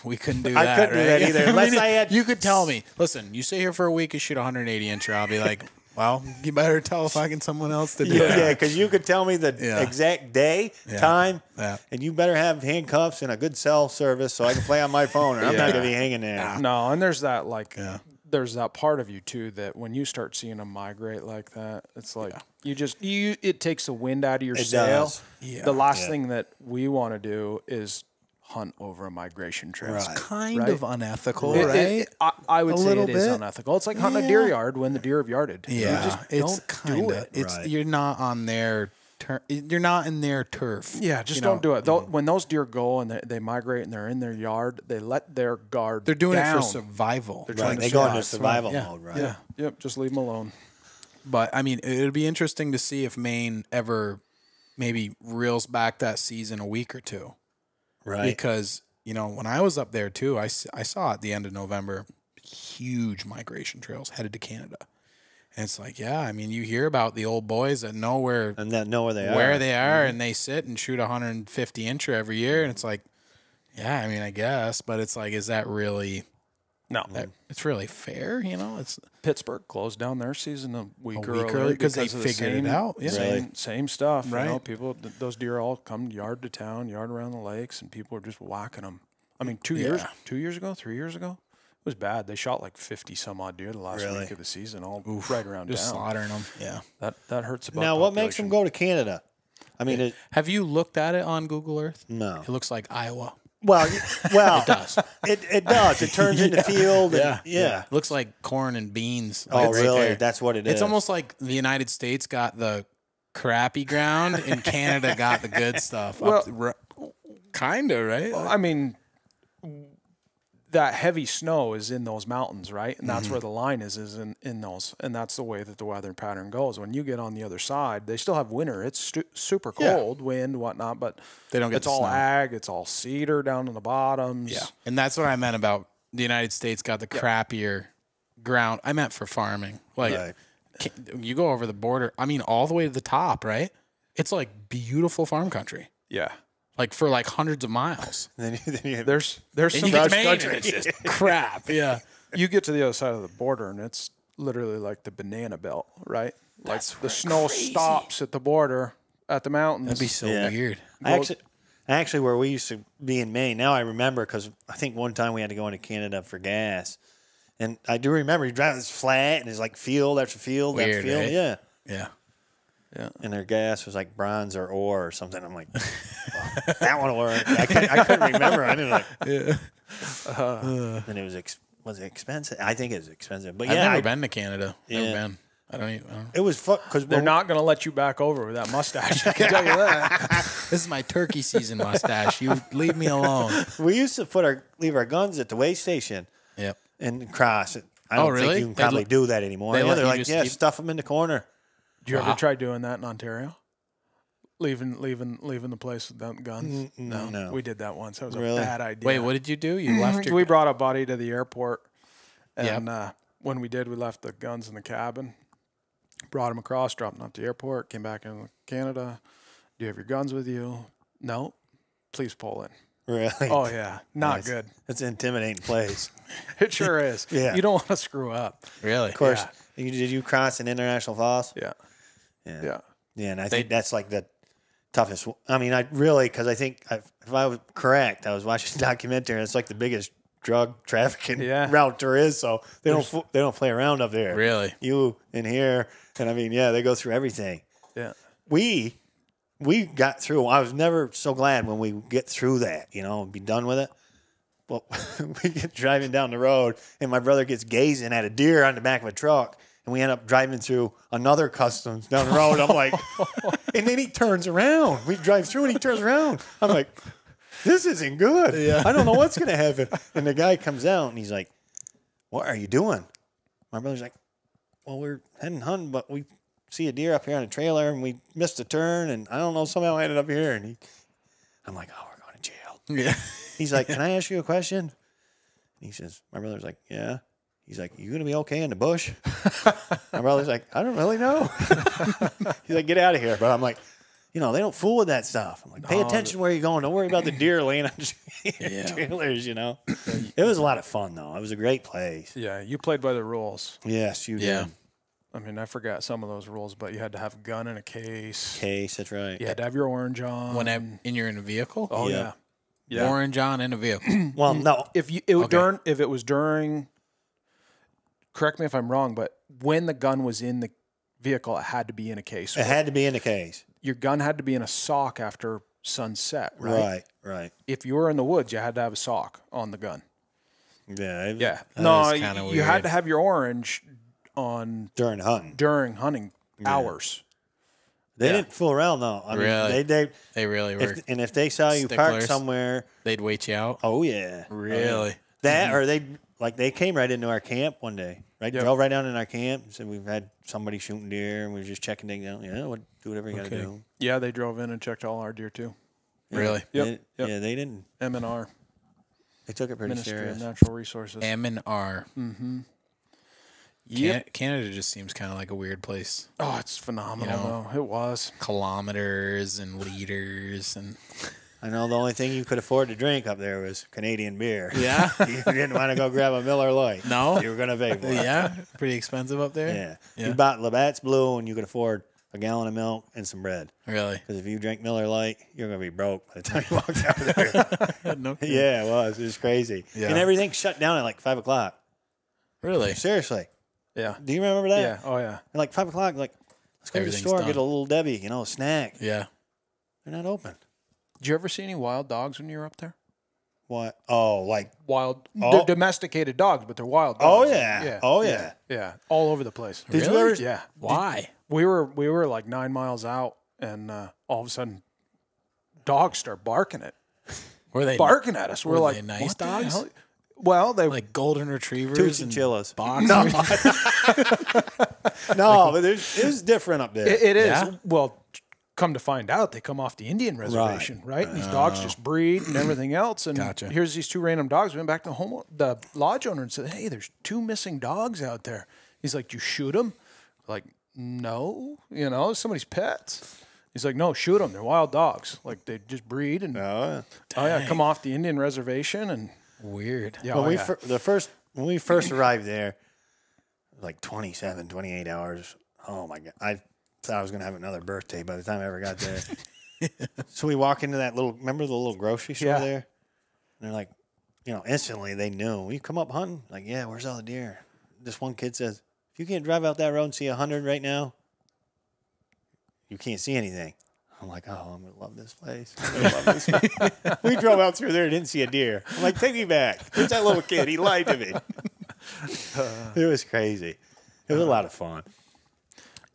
we couldn't do I that. couldn't do right? that either, unless I had- You could tell me, listen, you stay here for a week and shoot 180 incher. I'll be like, well, you better tell if I can someone else to do it. Yeah, because you could tell me the Yeah. exact day, Yeah. time, Yeah. and you better have handcuffs and a good cell service so I can play on my phone, or I'm not Yeah. gonna be hanging there. No, and there's that Yeah. there's that part of you too that when you start seeing them migrate like that, it's like it takes the wind out of your It sail. does. Yeah. The last Yeah. thing that we want to do is hunt over a migration trail. Right. Kind Right. of unethical, It- right? I would A say little it is bit. unethical. It's like hunting a deer yard when the deer have yarded. You yeah, just it's don't kind do of. it. It's Right. you're not on their you're not in their turf. Yeah, just you don't know? do it. When those deer go and they migrate and they're in their yard, they let their guard. They're doing down. it for survival. They're Right, trying they to go into survive. survival Yeah. mode, right? Yeah. Yep. Just leave them alone. But I mean, it'd be interesting to see if Maine ever maybe reels back that season a week or two. Right. Because, when I was up there too, I saw at the end of November huge migration trails headed to Canada. And it's like, yeah, I mean, you hear about the old boys that know where And then know where they are. where they are and they sit and shoot 150 incher every year. And it's like, yeah, I mean, I guess, but it's like, is that really, No. it's really fair? It's Pittsburgh closed down their season a week week early early 'cause they of the figured it same- out. Yeah. Same stuff. Right. People, those deer all come yard to town, yard around the lakes, and people are just whacking them. I mean, 2 years ago, 3 years ago, it was bad. They shot like 50 some odd deer the last Really? week of the season, all right around just town. slaughtering them. Yeah. That hurts about. Now, what makes them go to Canada? I mean, Have you looked at it on Google Earth? no. It looks like Iowa. Well, it does. It does. It turns into field. And, yeah. It looks like corn and beans. Oh, Like, right really? there. That's what it is. It's almost like the United States got the crappy ground and Canada got the good stuff. Kind of, right? I mean, that heavy snow is in those mountains, right? And that's where the line is in those. And that's the way that the weather pattern goes. When you get on the other side, they still have winter. It's super cold, wind, whatnot, but They don't get it's the all snow. ag. It's all cedar down in the bottoms. Yeah. And that's what I meant about the United States got the crappier ground. I meant for farming. Like, Right. you go over the border, I mean, all the way to the top, right? It's like beautiful farm country. Yeah. Like for like hundreds of miles. Then you have There's And some you get to fresh Maine and country. it's just crap. Yeah. You get to the other side of the border and it's literally like the banana belt, right? Like the snow stops at the border at the mountains. That'd be so Yeah. weird. actually, where we used to be in Maine, now I remember because I think one time we had to go into Canada for gas. And I do remember you drive this flat and it's like field after field after Weird, field. right? Yeah. Yeah. And their gas was like bronze or ore or something. I'm like, well, that one will work. I couldn't remember. I didn't like. And it was it expensive? I think it was expensive. But I've yeah, never been to Canada. Never Yeah. been. I don't even. it was fun because They're not going to let you back over with that mustache. I can tell you that. This is my turkey season mustache. You leave me alone. We used to leave our guns at the way station Yep. and cross it. I Oh, don't really? think you can They probably let- do that anymore. they Yeah, let they're you like, just yeah, keep- stuff them in the corner. Did you ever try doing that in Ontario? Leaving the place without guns? no. We did that once. That was Really? a bad idea. Wait, what did you do? You left your. We brought a buddy to the airport, and when we did, we left the guns in the cabin. Brought him across, dropped them at the airport, came back in Canada. Do you have your guns with you? No. Please pull in. Really? Oh yeah, not Nice. good. It's an intimidating place. It sure is. Yeah. You don't want to screw up. Really? Of course. Did you cross an international falls? Yeah. Yeah. Yeah. Yeah, and I think that's like the toughest. I mean, I really, because I think if I was correct, I was watching a documentary, and it's like the biggest drug trafficking route there is. So they don't play around up there. Really? You in here, and I mean, yeah, they go through everything. Yeah. We got through. I was never so glad when we get through that, and be done with it. Well, we get driving down the road, and my brother gets gazing at a deer on the back of a truck, and we end up driving through another customs down the road. I'm like, and then he turns around. We drive through, and he turns around. I'm like, this isn't good. Yeah. I don't know what's going to happen. And the guy comes out, and he's like, what are you doing? My brother's like, well, we're heading hunting, but we see a deer up here on a trailer, and we missed a turn, and I don't know, somehow I ended up here. And I'm like, oh, we're going to jail. Yeah. He's like, can I ask you a question? And he says, my brother's like, yeah. He's like, you going to be okay in the bush? My brother's like, I don't really know. He's like, get out of here. But I'm like, they don't fool with that stuff. I'm like, pay attention where you're going. Don't worry about the deer laying on trailers, It was a lot of fun, though. It was a great place. Yeah, you played by the rules. Yes, you Yeah. did. I mean, I forgot some of those rules, but you had to have a gun in a case. Case, that's right. You had to have your orange on. When you're in a vehicle? Oh Yeah. yeah. Yeah. Orange on in a vehicle. Well, no. If it was during, correct me if I'm wrong, but when the gun was in the vehicle, it had to be in a case. It had to be in the case. Your gun had to be in a sock after sunset, right? Right. If you were in the woods, you had to have a sock on the gun. Yeah. Yeah. That No, is kinda you had weird. to have your orange on During hunting. during hunting hours. They Yeah. didn't fool around, though. I Really? mean, they They really were. if they saw you parked Sticklers. somewhere, They'd wait you out. oh, yeah. Really? That or they came right into our camp one day, right? Yep. Drove right down in our camp and said we've had somebody shooting deer and we were just checking things out. Yeah, do whatever you got to Okay. do. Yeah, they drove in and checked all our deer too. Really? Yep. They, Yeah, they didn't. M&R, They took it pretty Ministry serious. of Natural Resources. M&R. Yep. Canada just seems kind of like a weird place. Oh, it's phenomenal, though. It was. Kilometers and liters and I know the only thing you could afford to drink up there was Canadian beer. yeah, You didn't want to go grab a Miller Lite. No? You were going to pay for it. yeah, pretty expensive up there. Yeah. Yeah. You bought Labatt's Blue and you could afford a gallon of milk and some bread. Really? Because if you drink Miller Lite, you're going to be broke by the time you walk out of there. No. Yeah, it was. It was crazy. Yeah. And everything shut down at like 5 o'clock. Really? Seriously. Yeah. Do you remember that? Yeah. Oh, yeah. At like 5 o'clock, like, let's go to the Everything's store and done. get a little Debbie, a snack. Yeah. They're not open. Did you ever see any wild dogs when you were up there? What? Oh, like, Wild. Oh. They're domesticated dogs, but they're wild oh, dogs. yeah. Yeah. Oh, yeah. Yeah. All over the place. Did you Really? ever? Yeah. Why? We were like 9 miles out, and all of a sudden, dogs start barking at us. We're were like, they nice what the dogs? hell? Well, they Like golden retrievers Two and chinchillas. boxers? No, but it was different up there. It is. Yeah? Well, come to find out, they come off the Indian reservation, right? And these dogs just breed and everything else. And Gotcha. here's these two random dogs. We went back to the lodge owner and said, "Hey, there's two missing dogs out there." He's like, "You shoot them?" Like, no, somebody's pets. He's like, "No, shoot them. They're wild dogs. Like they just breed and Oh, come off the Indian reservation and Weird. yeah, when yeah. when we first arrived there, like 27, 28 hours. Oh my God. I thought I was going to have another birthday by the time I ever got there. So we walk into that remember the little grocery store Yeah. there? And they're like, instantly they knew. You come up hunting? Like, yeah, where's all the deer? This one kid says, if you can't drive out that road and see 100 right now, you can't see anything. I'm like, oh, I'm going to love this place. I'm gonna love this place. We drove out through there and didn't see a deer. I'm like, take me back. Where's that little kid? He lied to me. It was crazy. It was a lot of fun.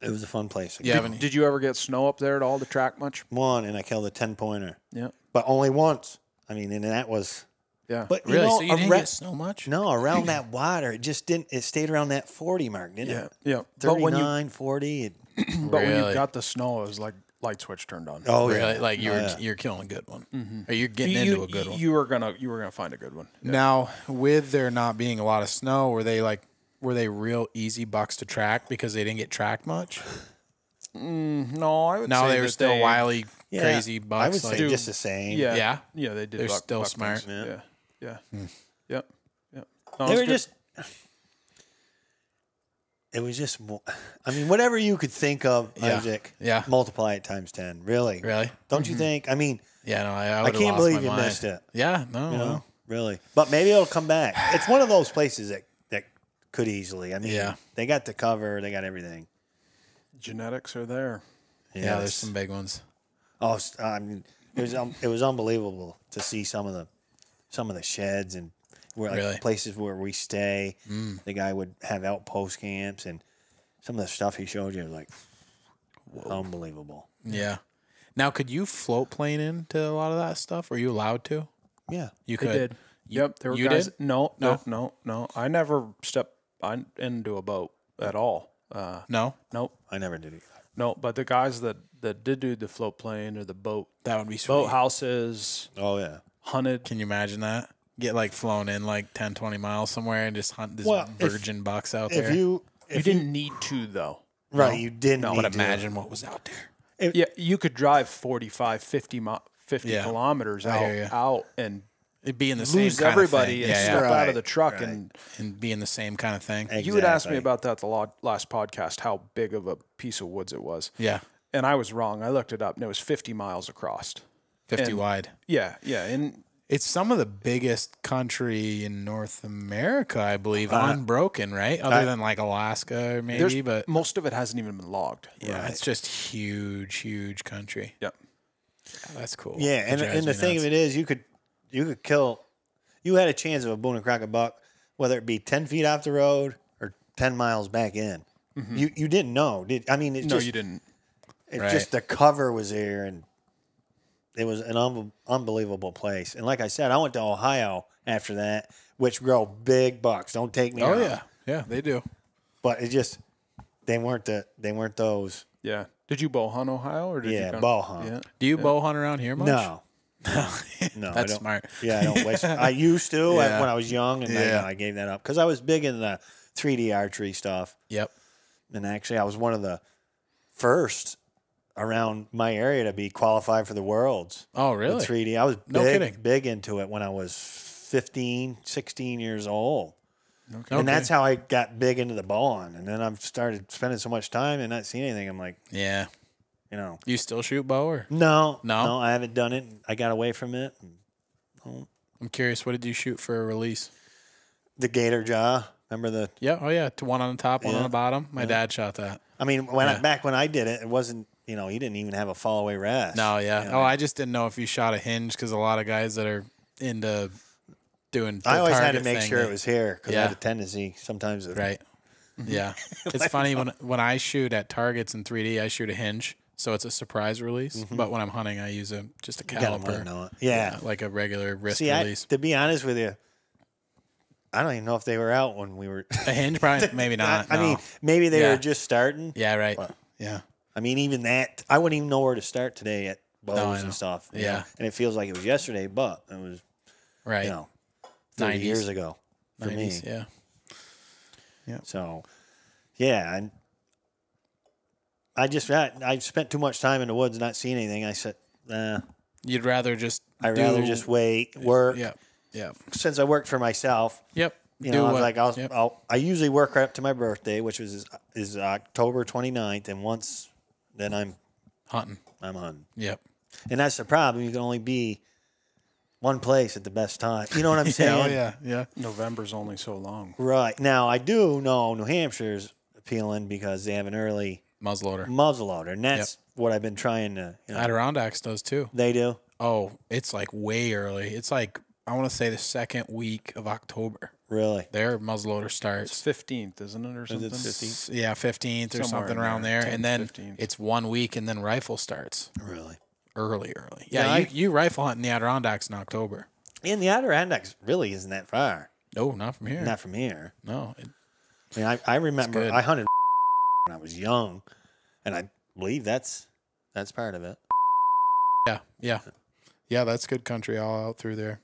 It was a fun place. You have any? Did you ever get snow up there at all to track much? One, and I killed a 10-pointer. Yeah. But only once. I mean, and that was... Yeah. But, Really? So you didn't around- get so much? No, around that water, it just didn't... It stayed around that 40 mark, didn't yeah. it? Yeah. But when 39, 40. when you Really? got the snow, it was like light switch turned on. Oh, Really? yeah. Like yeah. you're killing a good one. Or you're getting into a good one. You were gonna find a good one. Now, with there not being a lot of snow, were they real easy bucks to track because they didn't get tracked much? No, I would No, say they were that still wily, Yeah, crazy bucks. I would say like, just the same. Yeah. Yeah? Yeah, they did. They're still buck smart. things. Yeah. Yeah. Yeah. Yep. Yep. No, They it were was good. just... It was just... I mean, whatever you could think of, Yeah. Isaac, Yeah. multiply it times 10. Really. Really? Don't you think? I mean, Yeah, no, I I would've can't lost believe my you mind. missed it. Yeah, no, You know, no. really. But maybe it'll come back. It's one of those places that could easily. I mean, Yeah. they got the cover, they got everything. genetics are there. Yeah, there's Yes. some big ones. Oh, I mean, it was unbelievable to see some of the some of the sheds and where like Really? places where we stay. The guy would have outpost camps, and some of the stuff he showed you was like unbelievable. Yeah. Now, could you float plane into a lot of that stuff? Were you allowed to? Yeah. You They could. did. Yep. There were you guys. did? No. No? I never stepped into a boat at all. No? Nope. I never did it. No. But the guys that did do the float plane or the boat That would be sweet. boat houses, Oh yeah. hunted. Can you imagine that? Get like flown in like 10, 20 miles somewhere and just hunt this Well, virgin bucks out there. If you You didn't need to though. right, you didn't. I need would to. imagine what was out there. Yeah, you could drive 45, 50 Yeah. kilometers I hear ya. out and It'd be in the same lose kind everybody of thing. and Yeah, step yeah. out of the Right, truck. right. And be in the same kind of thing. You had asked me Exactly. about that the last podcast, how big of a piece of woods it was. Yeah. And I was wrong. I looked it up and it was 50 miles across. 50 And- wide. Yeah, yeah. And It's some of the biggest country in North America, I believe, unbroken, right? Other than like Alaska, maybe, but most of it hasn't even been logged. yeah, it's just huge country. Yep. That's cool. Yeah, and the thing of it is, you could kill. You had a chance of a Boone and Crockett buck, whether it be 10 feet off the road or 10 miles back in. You didn't know, did I mean? It's No, just, you didn't. It's Right. just the cover was there, and it was an unbelievable place. And like I said, I went to Ohio after that, which grow big bucks. Don't take me Oh wrong. yeah, yeah, they do. But it just they weren't those. Yeah. Did you bow hunt Ohio or did you Yeah, come- bow hunt. Yeah. Do you bow hunt around here much? No. No, I That's don't. smart. Yeah, I don't waste. I used to Yeah. when I was young, and Yeah. I gave that up because I was big in the 3D archery stuff. Yep. And actually, I was one of the first around my area to be qualified for the Worlds. Oh, with really? 3D. I was No kidding. big into it when I was 15, 16 years old. Okay. And that's how I got big into the bowling. And then I've started spending so much time and not seeing anything. I'm like, Yeah. you know, You still shoot bow or? no, No? I haven't done it. I got away from it. I'm curious, what did you shoot for a release? The gator jaw. Remember the? Yeah. Oh, yeah. To one on the top, one on Yeah. the bottom. My dad shot that. I mean, back when I did it, it wasn't. You know, you didn't even have a fall away rest. No, yeah. You know? Oh, I just didn't know if you shot a hinge because a lot of guys that are into doing. The I always had to target make thing, sure they- it was here because I Yeah. had a tendency sometimes. Right. Yeah. It's funny when I shoot at targets in 3D, I shoot a hinge, so it's a surprise release. But when I'm hunting, I use just a You gotta caliper. know it. Yeah. Like a regular wrist See, release. to be honest with you, I don't even know if they were out when we were. A hinge, probably maybe not. I no. mean, maybe they Yeah. were just starting. Yeah. Right. But- Yeah. I mean, even that, I wouldn't even know where to start today at bows I know. and stuff. you Yeah. know? And it feels like it was yesterday, but it was, Right. 30 90s. years ago for 90s, me. Yeah. So, yeah. And I spent too much time in the woods not seeing anything. I said, nah, You'd rather just. I'd rather just wait, work. Yep. Yep. Since I worked for myself, Yep. you know, I was like, yep. I usually work right up to my birthday, which is October 29th. And once, then I'm hunting. hunting. Yep. And that's the problem. You can only be one place at the best time. You know what I'm saying? Oh yeah. Yeah. November's only so long. Right. Now, I do know New Hampshire's appealing because they have an early Muzzleloader. muzzleloader. And that's what I've been trying to, Adirondacks does too. they do. Oh, it's like way early. It's like I want to say the second week of October. Really? Their muzzleloader It's starts. 15th, isn't it, or something? 15th? Yeah, 15th or Somewhere something in around there, there, 10th, and then 15th. it's 1 week, and then rifle starts Really? early. Yeah, Yeah, you rifle hunt in the Adirondacks in October. And the Adirondacks really isn't that far. No, not from here. Not from here. No, I mean, I remember good. I hunted when I was young, and I believe that's part of it. yeah. That's good country all out through there.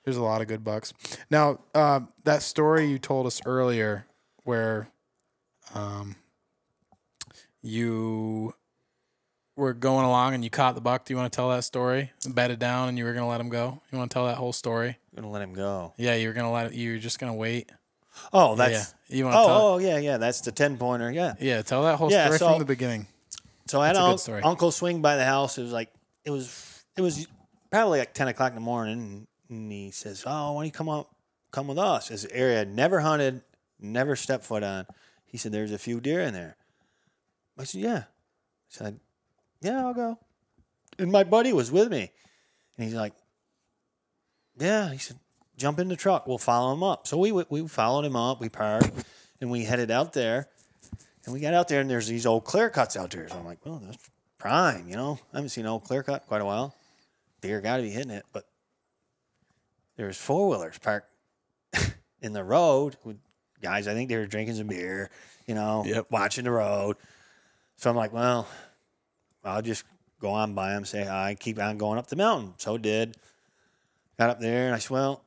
There's a lot of good bucks. Now, that story you told us earlier, where, you were going along and you caught the buck. Do you want to tell that story? Bedded down and you were going to let him go. You want to tell that whole story? I'm gonna let him go. Yeah, you were going to let it. You were just going to wait. Oh, that's. Yeah. You want to tell? Oh, yeah. That's the 10-pointer. Yeah. Yeah, tell that whole Yeah, story so- from the beginning. So I had That's a an good story. uncle swing by the house. It was probably like 10 o'clock in the morning, and he says, "Oh, why don't you come with us?" This area I'd never hunted, never stepped foot on. He said, "There's a few deer in there." I said, "Yeah." I said, "Yeah, I'll go." And my buddy was with me, and he's like, "Yeah." He said, jump in the truck. We'll follow him up. So we followed him up. We parked, and we headed out there. And we got out there, and there's these old clear cuts out there. So I'm like, well, that's prime, you know. I haven't seen an old clear cut in quite a while. Deer got to be hitting it. But there's four-wheelers parked in the road with guys. I think they were drinking some beer, you know, watching the road. So I'm like, well, I'll just go on by them, say hi, keep on going up the mountain. So did. Got up there, and I said, well,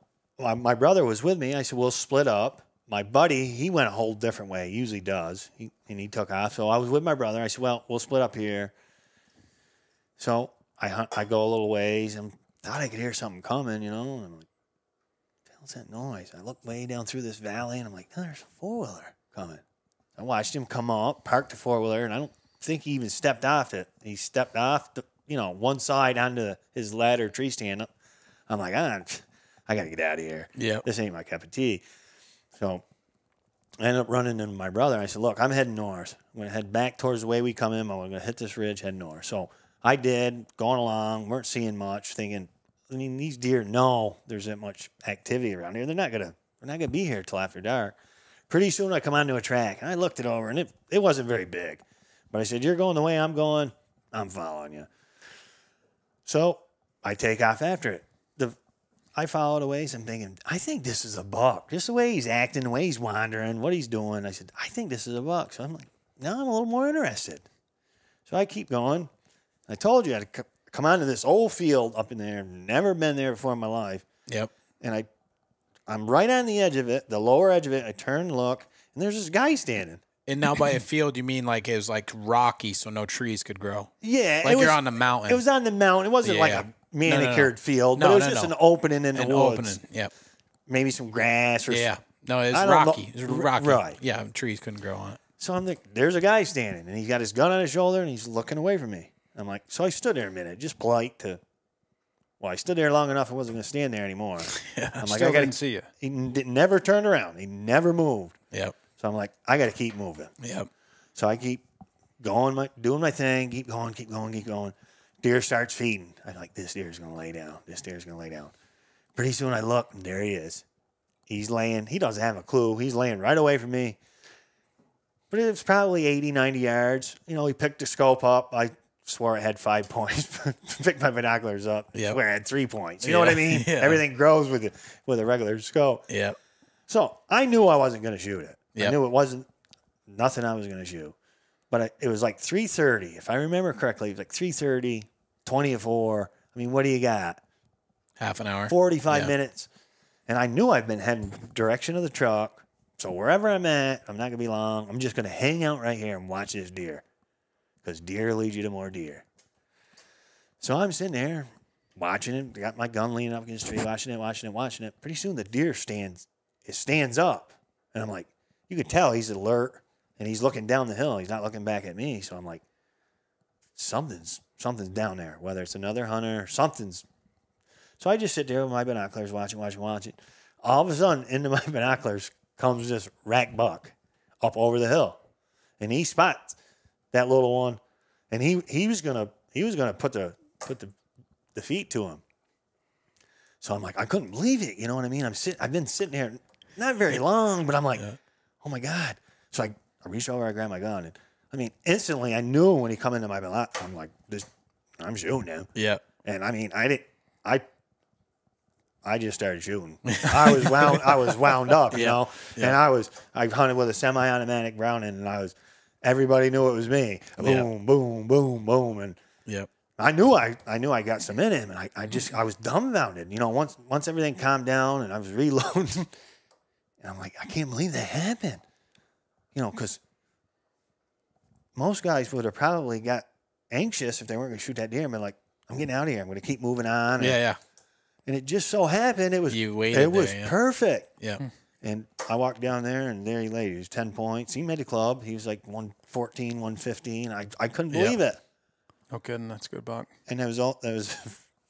my brother was with me. I said, we'll split up. My buddy, he went a whole different way. He usually does. He took off. So I was with my brother. I said, well, we'll split up here. So I go a little ways and thought I could hear something coming, you know. And I'm like, what the hell's that noise? I look way down through this valley, and I'm like, oh, there's a four-wheeler coming. I watched him come up, park the four-wheeler, and I don't think he even stepped off it. He stepped off, one side onto his ladder tree stand. I'm like, I got to get out of here. Yeah. This ain't my cup of tea. So I ended up running into my brother. I said, look, I'm heading north. I'm going to head back towards the way we come in. I'm going to hit this ridge, head north. So I did, going along, weren't seeing much, thinking, I mean, these deer know there's that much activity around here. They're not gonna be here till after dark. Pretty soon I come onto a track, and I looked it over, and it wasn't very big. But I said, you're going the way I'm going, I'm following you. So I take off after it. I followed a ways. I'm thinking, I think this is a buck. Just the way he's acting, the way he's wandering, what he's doing. I said, I think this is a buck. So I'm like, now I'm a little more interested. So I keep going. I told you I'd come onto this old field up in there. Never been there before in my life. Yep. And I'm right on the edge of it, the lower edge of it. I turn and look, and there's this guy standing. And now by a field, you mean like it was like rocky, so no trees could grow? Yeah. Like you're on the mountain. It was on the mountain. It wasn't like a manicured field, but it was just an opening in the woods. Opening, yep. Maybe some grass or No, it was rocky. It was rocky. Right. Yeah, trees couldn't grow on it. So I'm like, there's a guy standing, and he's got his gun on his shoulder, and he's looking away from me. I'm like, so I stood there a minute, just polite to. Well, I stood there long enough, I wasn't going to stand there anymore. I'm like, I didn't see you. He never turned around. He never moved. Yep. So I'm like, I got to keep moving. Yep. So I keep going, doing my thing, keep going. Deer starts feeding. I'm like, this deer's going to lay down. Pretty soon I look, and there he is. He's laying. He doesn't have a clue. He's laying right away from me. But it was probably 80, 90 yards. You know, he picked the scope up. I swore I had 5 points. Picked my binoculars up. Yep. Swear I had 3 points. You know what I mean? Yeah. Everything grows with a regular scope. Yep. So I knew I wasn't going to shoot it. Yep. I knew it wasn't nothing I was going to shoot. But it was like 3:30. If I remember correctly, it was like 3:30, 20-4. I mean, what do you got? Half an hour. 45 minutes. And I knew I'd been heading direction of the truck. So wherever I'm at, I'm not going to be long. I'm just going to hang out right here and watch this deer. Because deer leads you to more deer. So I'm sitting there watching it. Got my gun leaning up against the tree, watching it. Pretty soon the deer stands up. And I'm like, you could tell he's alert. And he's looking down the hill. He's not looking back at me. So I'm like, something's down there. Whether it's another hunter, something's. So I just sit there with my binoculars, watching. All of a sudden, into my binoculars comes this rack buck up over the hill, and he spots that little one, and he was gonna put the feet to him. So I'm like, I couldn't believe it. You know what I mean? I've been sitting here not very long, but I'm like, oh my God. So I reached over, I grabbed my gun, and I mean, instantly I knew when he come into my binoculars, I'm like, I'm shooting him. Yeah. And I mean, I just started shooting. I was wound up, you know. Yeah. And I hunted with a semi-automatic Browning, and everybody knew it was me. Boom, boom, boom, boom, and I knew I got some in him, and I was dumbfounded. You know, once everything calmed down and I was reloading, and I'm like, I can't believe that happened. You know, because most guys would have probably got anxious if they weren't going to shoot that deer and been like, I'm getting out of here. I'm going to keep moving on. And it just so happened it was perfect. Yeah. And I walked down there, and there he lay. He was 10 points. He made the club. He was like 114, 115. I couldn't believe it. No kidding. That's a good buck. And that was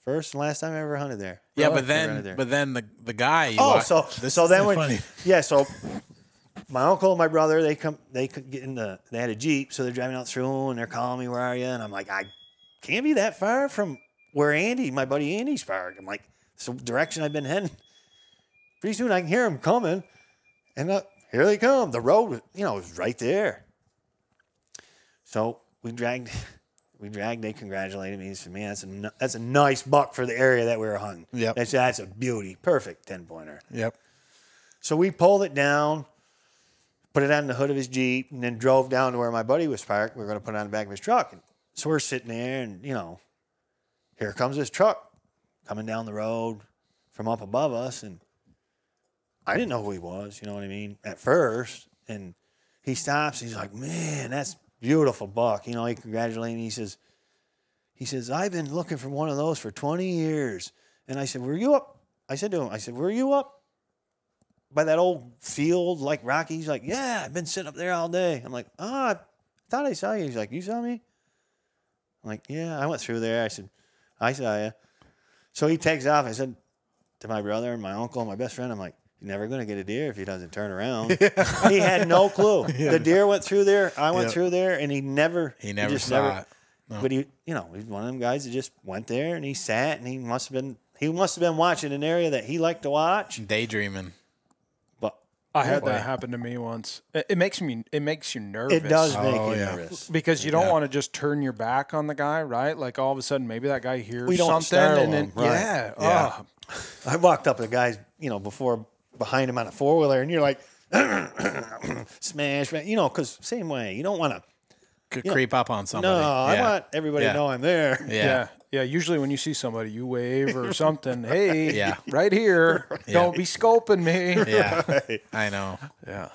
first and last time I ever hunted there. Yeah, but then the guy. So my uncle and my brother, they could get they had a Jeep, so they're driving out through, and they're calling me, where are you? And I'm like, I can't be that far from where my buddy Andy's parked. I'm like, it's the direction I've been heading. pretty soon I can hear them coming. And here they come. The road, was right there. So we dragged, they congratulated me. He said, man, that's a nice buck for the area that we were hunting. Yep. That's a beauty. Perfect 10-pointer. Yep. So we pulled it down, put it on the hood of his Jeep, and then drove down to where my buddy was parked. We were going to put it on the back of his truck. And so we're sitting there, and, here comes this truck coming down the road from up above us. And I didn't know who he was, you know what I mean, at first. And he stops. He's like, man, that's beautiful buck. He congratulated me. He says, I've been looking for one of those for 20 years. And I said, were you up? I said to him, were you up by that old field like Rocky? He's like, yeah, I've been sitting up there all day. I'm like, I thought I saw you. He's like, you saw me? I'm like, yeah, I went through there. I said, I saw you. So he takes off. I said to my brother and my uncle and my best friend, I'm like, you're never going to get a deer if he doesn't turn around. He had no clue. The deer went through there. I went through there, and he never saw it. No. But he's one of them guys that just went there and he sat, and he must have been watching an area that he liked to watch. Daydreaming. But I had that happen to me once. It makes you nervous. It does make you nervous because you don't want to just turn your back on the guy, right? Like all of a sudden, maybe that guy hears We don't something, startle and then him, right. Yeah. I walked up to the guys, before behind him on a 4-wheeler, and you're like, smash, because same way. You don't want to creep up on somebody. No, I want everybody to know I'm there. Yeah. Usually when you see somebody, you wave or something. Hey, Yeah. right here. Don't be scoping me. Yeah. Right. I know. Yeah.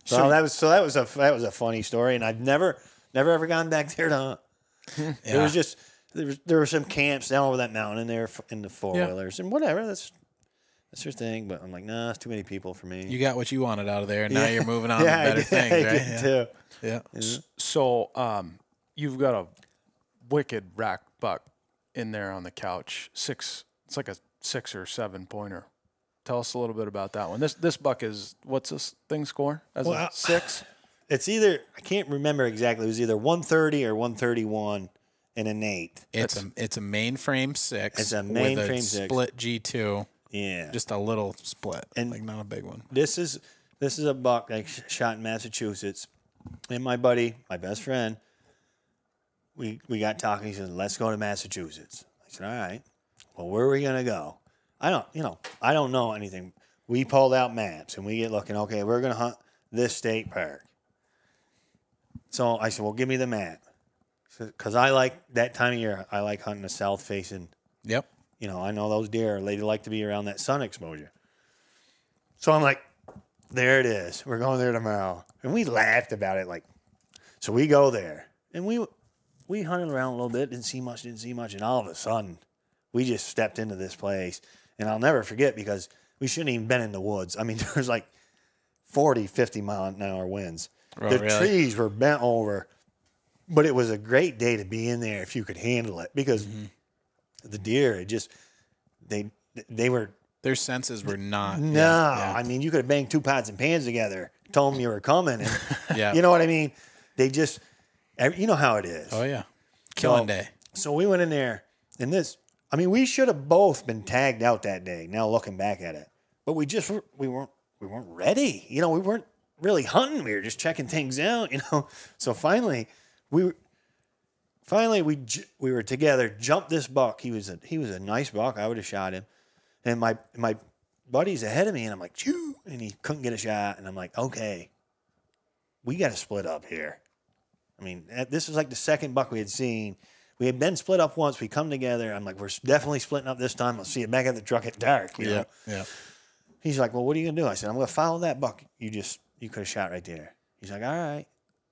So that was a funny story, and I've never ever gone back there to hunt. Yeah. It was just there were some camps down over that mountain there in the 4-wheelers and whatever. That's your thing, but I'm like, nah, it's too many people for me. You got what you wanted out of there, and now you're moving on to I better did, things, I right? did too. Yeah. So you've got a wicked rack buck in there on the couch. It's like a 6 or 7-pointer. Tell us a little bit about that one. This buck is, what's this thing score as a 6? It's either, I can't remember exactly. It was either 130 or 131 and an 8. It's a mainframe 6. It's a with mainframe a 6. split G2. Yeah. Just a little split, And like not a big one. This is a buck I shot in Massachusetts. And my buddy, my best friend, we got talking. He said, let's go to Massachusetts. I said, all right. Well, where are we going to go? I don't know anything. We pulled out maps and we get looking, okay, we're going to hunt this state park. So I said, well, give me the map. Because I like that time of year, I like hunting the south facing. Yep. I know those deer, they like to be around that sun exposure. So I'm like, there it is. We're going there tomorrow. And we laughed about it. So we go there. And we hunted around a little bit, didn't see much. And all of a sudden, we just stepped into this place. And I'll never forget because we shouldn't even been in the woods. I mean, there's 40, 50-mile-an-hour winds. Oh, the really? trees were bent over. But it was a great day to be in there if you could handle it because the deer, they were. Their senses were not. No, Yeah. I mean, you could have banged 2 pots and pans together, told them you were coming. And Yeah. You know what I mean? They just, you know how it is. Oh, yeah. Killing day. So we went in there, and we should have both been tagged out that day, now looking back at it. But we weren't ready. We weren't really hunting. We were just checking things out, So finally, we were together, jumped this buck. He was a nice buck. I would have shot him. And my buddy's ahead of me, and I'm like, choo, and he couldn't get a shot. And I'm like, okay, we got to split up here. I mean, this was like the second buck we had seen. We had been split up once. We come together. I'm like, we're definitely splitting up this time. I'll see you back at the truck at dark. You know? Yeah. He's like, well, what are you going to do? I said, I'm going to follow that buck. You could have shot right there. He's like, all right.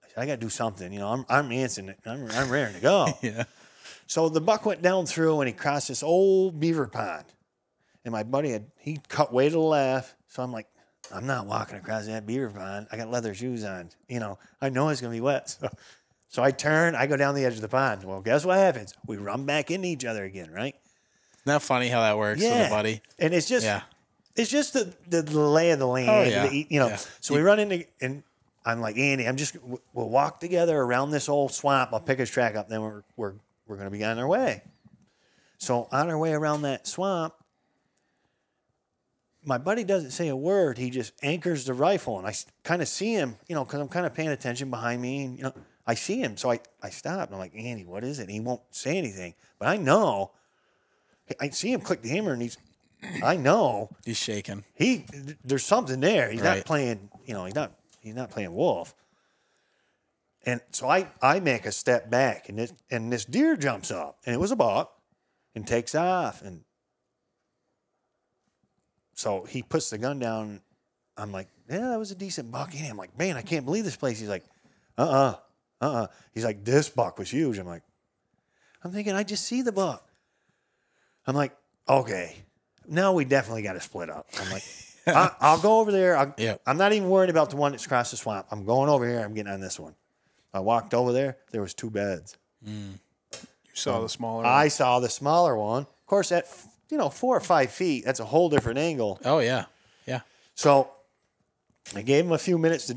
I said, I got to do something. I'm answering it. I'm raring to go. Yeah. So the buck went down through, and he crossed this old beaver pond. And my buddy he cut way to the left. So I'm like, I'm not walking across that beaver pond. I got leather shoes on. I know it's going to be wet. So I turn, I go down the edge of the pond. Well, guess what happens? We run back into each other again, right? Isn't that funny how that works with a buddy? And it's just, Yeah. it's just the lay of the land. Oh, yeah. Yeah. So we run into, and I'm like, Andy, we'll walk together around this old swamp. I'll pick his track up. Then we're going to be on our way. So on our way around that swamp, my buddy doesn't say a word. He just anchors the rifle, and I kind of see him, because I'm kind of paying attention behind me, and I see him, so I stop, and I'm like, Andy, what is it? And he won't say anything, but I know. I see him click the hammer, and I know he's shaking. There's something there. He's Right. not playing, he's not playing wolf. And so I make a step back, and this deer jumps up, and it was a buck, and takes off, and so he puts the gun down. I'm like, yeah, that was a decent buck. And I'm like, man, I can't believe this place. He's like, He's like, this buck was huge. I'm thinking, I just see the buck. I'm like, okay, now we definitely got to split up. I'm like, I'll go over there. I'm not even worried about the one that's across the swamp. I'm going over here. I'm getting on this one. I walked over there. There was 2 beds. You saw the smaller one? I saw the smaller one. Of course, at 4 or 5 feet, that's a whole different angle. Oh, yeah. Yeah. So I gave him a few minutes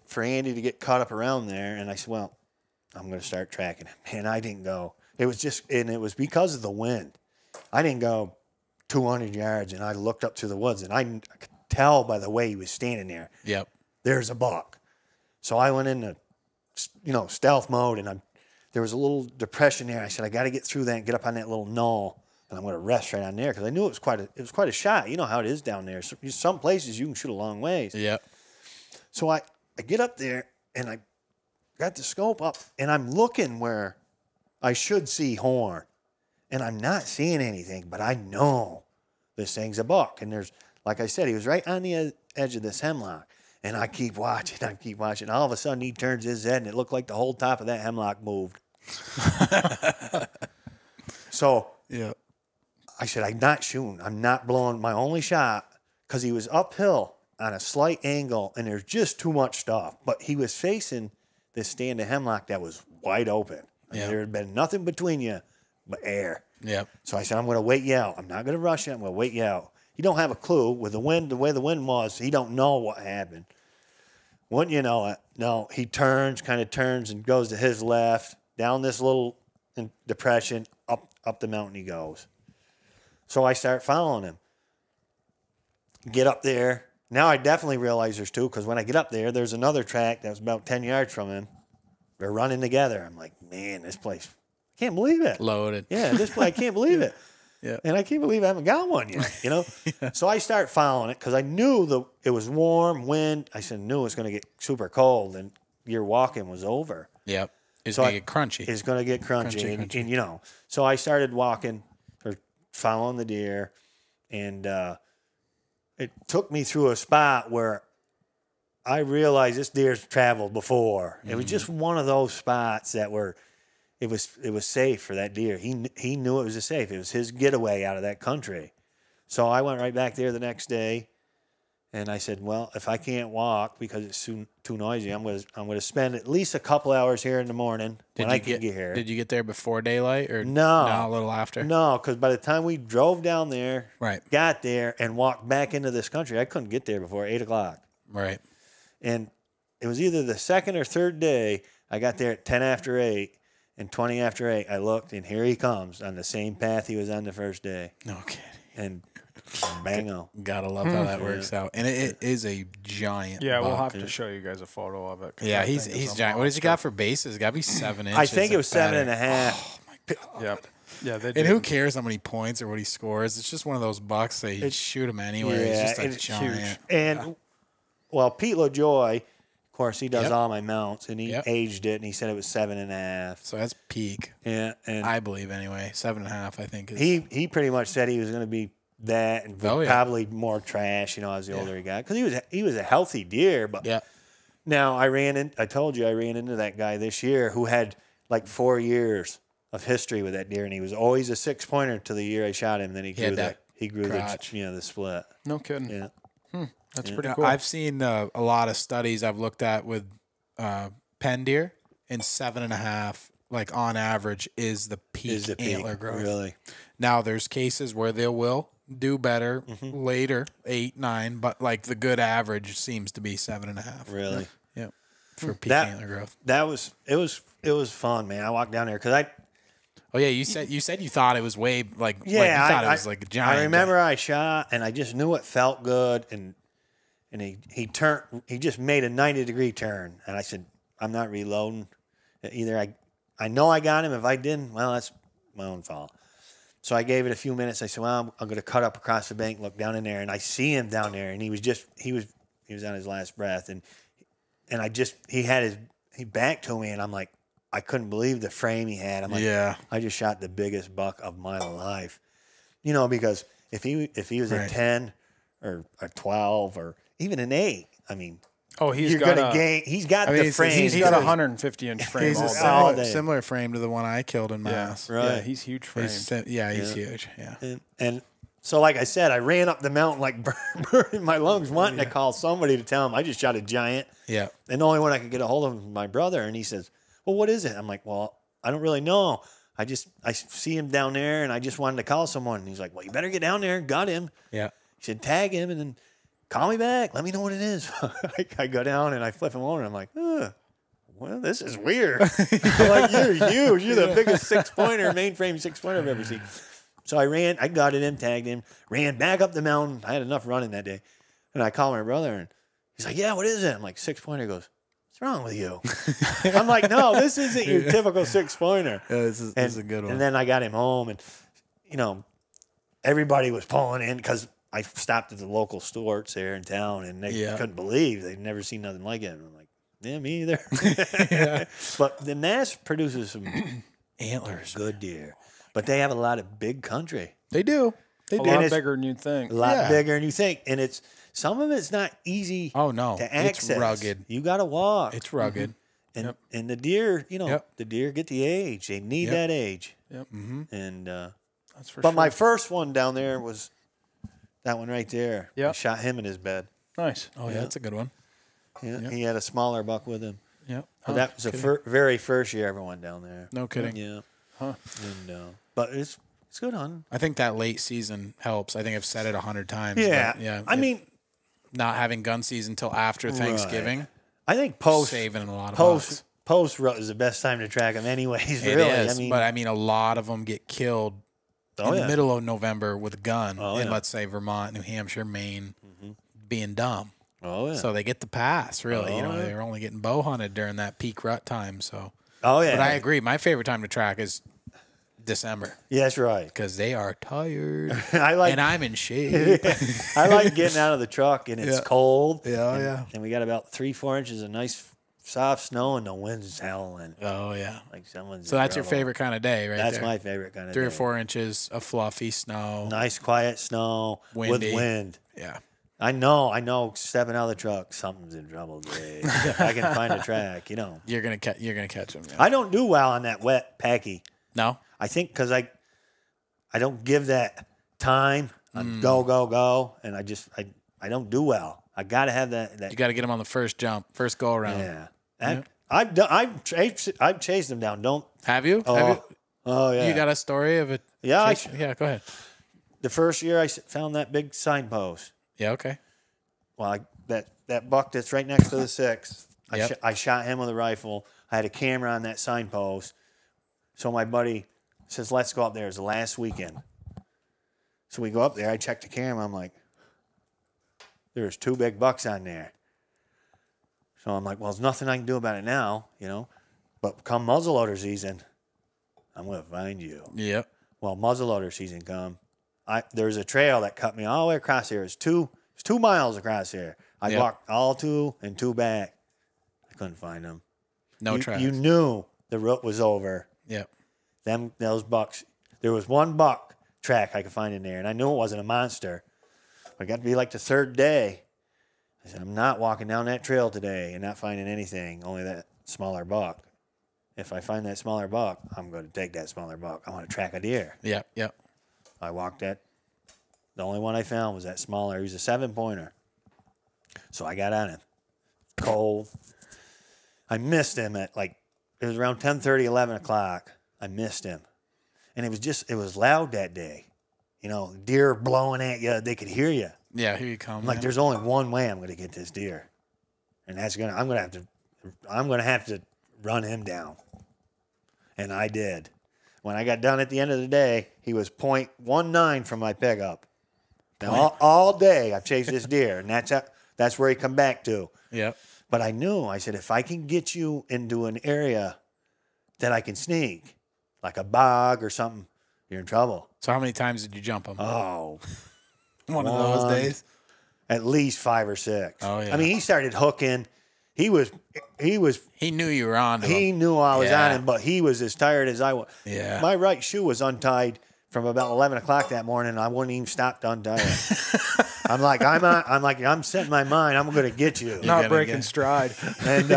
for Andy to get caught up around there. And I said, well, I'm going to start tracking him. And I didn't go. It was because of the wind. I didn't go 200 yards, and I looked up through the woods, and I could tell by the way he was standing there. Yep. There's a buck. So I went into, stealth mode, and there was a little depression there. I said, I got to get through that and get up on that little knoll, and I'm going to rest right on there because I knew it was quite a shot. You know how it is down there. Some places you can shoot a long ways. Yep. So I get up there, and I got the scope up, and I'm looking where I should see horn. And I'm not seeing anything, but I know this thing's a buck. And like I said, he was right on the edge of this hemlock. And I keep watching. All of a sudden, he turns his head, and it looked like the whole top of that hemlock moved. So yeah, I said, I'm not shooting. I'm not blowing my only shot because he was uphill on a slight angle, and there's just too much stuff. But he was facing this stand of hemlock that was wide open. Yeah. There had been nothing between you but air. Yep. So I said, I'm going to wait you out. I'm not going to rush you. I'm going to wait you out. He don't have a clue with the wind, the way the wind was. He don't know what happened. Wouldn't you know it? No, he turns and goes to his left, down this little depression, up the mountain he goes. So I start following him. Get up there. Now I definitely realize there's 2 because when I get up there, there's another track that was about 10 yards from him. They're running together. I'm like, man, this place, I can't believe it. Loaded. Yeah, this place, I can't believe it. Yeah. And I can't believe I haven't got one yet, Yeah. So I start following it because I knew it was warm, wind. I knew it was going to get super cold and your walking was over. Yep. It's So going to get crunchy. It's going to get crunchy. And, so I started walking or following the deer, and it took me through a spot where I realized this deer's traveled before. It was just one of those spots that were, it was safe for that deer. He knew it was safe. It was his getaway out of that country. So I went right back there the next day, and I said, well, if I can't walk because it's too noisy, I'm going to spend at least a couple hours here in the morning when I can get here. Did you get there before daylight or No, a little after? No, because by the time we drove down there, Right. got there and walked back into this country, I couldn't get there before 8 o'clock. Right. And it was either the second or third day. I got there at 10 after 8 and 20 after 8. I looked, and here he comes on the same path he was on the first day. No kidding. And bango. Gotta love how that works out. And it is a giant Yeah, we'll buck. have to show you guys a photo of it. 'cause Yeah, that he's thing is a giant. What has he got monster. for bases? It's got to be 7 inches. I think it was at better. 7.5. Yep. Yeah, they And did. who cares how many points or what he scores? It's just one of those bucks that you shoot him anywhere. Yeah, He's just a it's giant. huge. And, well, Pete LaJoy, of course, he does Yep. all my mounts, and he Yep. aged it, and he said it was 7.5. So that's peak. Yeah, and I believe anyway. 7.5, I think. Is, he pretty much said he was going to be that and Oh, yeah. probably more trash, as the older he got, because he was a healthy deer. But yeah. now I told you I ran into that guy this year who had like 4 years of history with that deer, and he was always a 6-pointer to the year I shot him. Then he grew had he grew crotch. the split. No kidding. Yeah. That's Yeah. pretty Yeah, cool. I've seen a lot of studies I've looked at with pen deer, and 7.5, like on average, is the peak Is the peak antler growth. really? Now, there's cases where they will do better Mm-hmm. later, 8, 9, but like the good average seems to be 7.5. Really? Yeah, for peak That- antler growth. It was fun, man. I walked down there because Oh yeah, you said you thought it was way like Yeah, like, you thought it was like a giant. I remember I shot, and I just knew it felt good, and he turned. He just made a 90-degree turn, and I said, "I'm not reloading. Either I know I got him. If I didn't, well, that's my own fault." So I gave it a few minutes. I said, "Well, I'm going to cut up across the bank, look down in there," and I see him down there, and he was on his last breath, and he backed to me, and I'm like, I couldn't believe the frame he had. I'm like, Yeah. I just shot the biggest buck of my life, because if he was a 10 or a 12 or even an 8, I mean, he's got he's got the frame. He's got a 150-inch frame. He's a similar frame to the one I killed in Mass. Right. Yeah, he's huge frame. He's huge. Yeah. And so, like I said, I ran up the mountain like burning my lungs, wanting to call somebody to tell him I just shot a giant. Yeah. And the only one I could get a hold of was my brother, and he says, "Well, what is it?" I'm like, "Well, I don't really know. I see him down there, and I just wanted to call someone." And he's like, "Well, you better get down there." Got him. Yeah. He said, "Tag him, and then call me back. Let me know what it is." I go down and I flip him over, and I'm like, well, this is weird. I'm like, "You're huge. You're the biggest 6-pointer, mainframe 6-pointer I've ever seen." So I got it in, tagged him, ran back up the mountain. I had enough running that day. And I called my brother, and he's like, "Yeah, what is it?" I'm like, 6-pointer. He goes, "What's wrong with you?" I'm like, "No, this isn't your typical 6-pointer. This is a good one. And then I got him home, and, everybody was pulling in because I stopped at the local Stewart's there in town, and they couldn't believe they'd never seen nothing like it. And I'm like, "Yeah, me either." But the Nass produces some antlers, good deer. But they have a lot of big country. They do. A lot bigger than you think. A lot bigger than you think. And some of it's not easy to access. It's rugged. You got to walk. It's rugged. And the deer, the deer get the age. They need that age. Yep. Mm-hmm. And that's for but sure. my first one down there was that one right there. Yep. I shot him in his bed. Nice. Oh, yeah, that's a good one. Yeah, He had a smaller buck with him. Yep. But that was the very first year I ever went down there. No kidding. Yeah. Huh. And but it's good hunting. I think that late season helps. I think I've said it 100 times. Yeah. But yeah. I mean, not having gun season until after Thanksgiving. I think saving a lot of bucks. Post rut is the best time to track them, anyways. It really, is, but I mean, a lot of them get killed in the middle of November with a gun in, let's say, Vermont, New Hampshire, Maine, being dumb. Oh yeah. So they get the pass. Really, they're only getting bow hunted during that peak rut time. So. Oh yeah. But I agree. My favorite time to track is December. Yeah, that's right. Because they are tired. and I'm in shape. I like getting out of the truck and it's cold. Yeah, and we got about 3-4 inches of nice soft snow and the wind's howling. Oh yeah. Like someone's. So that's your favorite kind of day, right? That's there. my favorite kind of 3 day. or 4 inches of fluffy snow. Nice quiet snow Windy. with wind. Yeah. I know. Stepping out of the truck, something's in trouble. Dave. I can find a track. You're gonna catch them. Yeah. I don't do well on that wet packy. No. I think because I don't give that time. Go, and I don't do well. I got to have that. You got to get them on the first jump, first go around. Yeah. I've chased them down. Don't have you? Oh yeah. You got a story of it? Yeah. Yeah. Go ahead. The first year I found that big signpost. Yeah. Okay. Well, that buck that's right next to the 6. Yep. I shot him with a rifle. I had a camera on that signpost. So my buddy says, "Let's go up there." It's the last weekend. So we go up there. I check the camera. I'm like, there's 2 big bucks on there. So I'm like, well, there's nothing I can do about it now, But come muzzleloader season, I'm going to find you. Yep. Well, muzzleloader season come. There's a trail that cut me all the way across here. It's 2 miles across here. I walked all 2 and 2 back. I couldn't find them. No tracks. You knew the route was over. Yep. Those bucks. There was 1 buck track I could find in there, and I knew it wasn't a monster. It got to be like the 3rd day. I said, I'm not walking down that trail today and not finding anything, only that smaller buck. If I find that smaller buck, I'm going to take that smaller buck. I want to track a deer. Yep. Yep. I walked that. The only one I found was that smaller. He was a 7-pointer. So I got on him. Cold. I missed him at it was around 10:30, 11 o'clock. I missed him. And it was loud that day. Deer blowing at you. They could hear you. Yeah, here you come. I'm like, there's only one way I'm going to get this deer. And I'm going to have to run him down. And I did. when I got done at the end of the day, he was 0.19 from my pickup. Now, all day I've chased this deer, and that's where he come back to. Yep. But I knew, I said, if I can get you into an area that I can sneak, like a bog or something, you're in trouble. So how many times did you jump him? Oh, One of those days? at least 5 or 6. Oh, yeah. I mean, he started hooking. He He knew you were on to him. He knew I was Yeah. on him, but he was as tired as I was. Yeah. My right shoe was untied from about 11 o'clock that morning, and I wouldn't even stop to untie it. I'm setting my mind. I'm going to get you. Not gonna breaking get- stride. And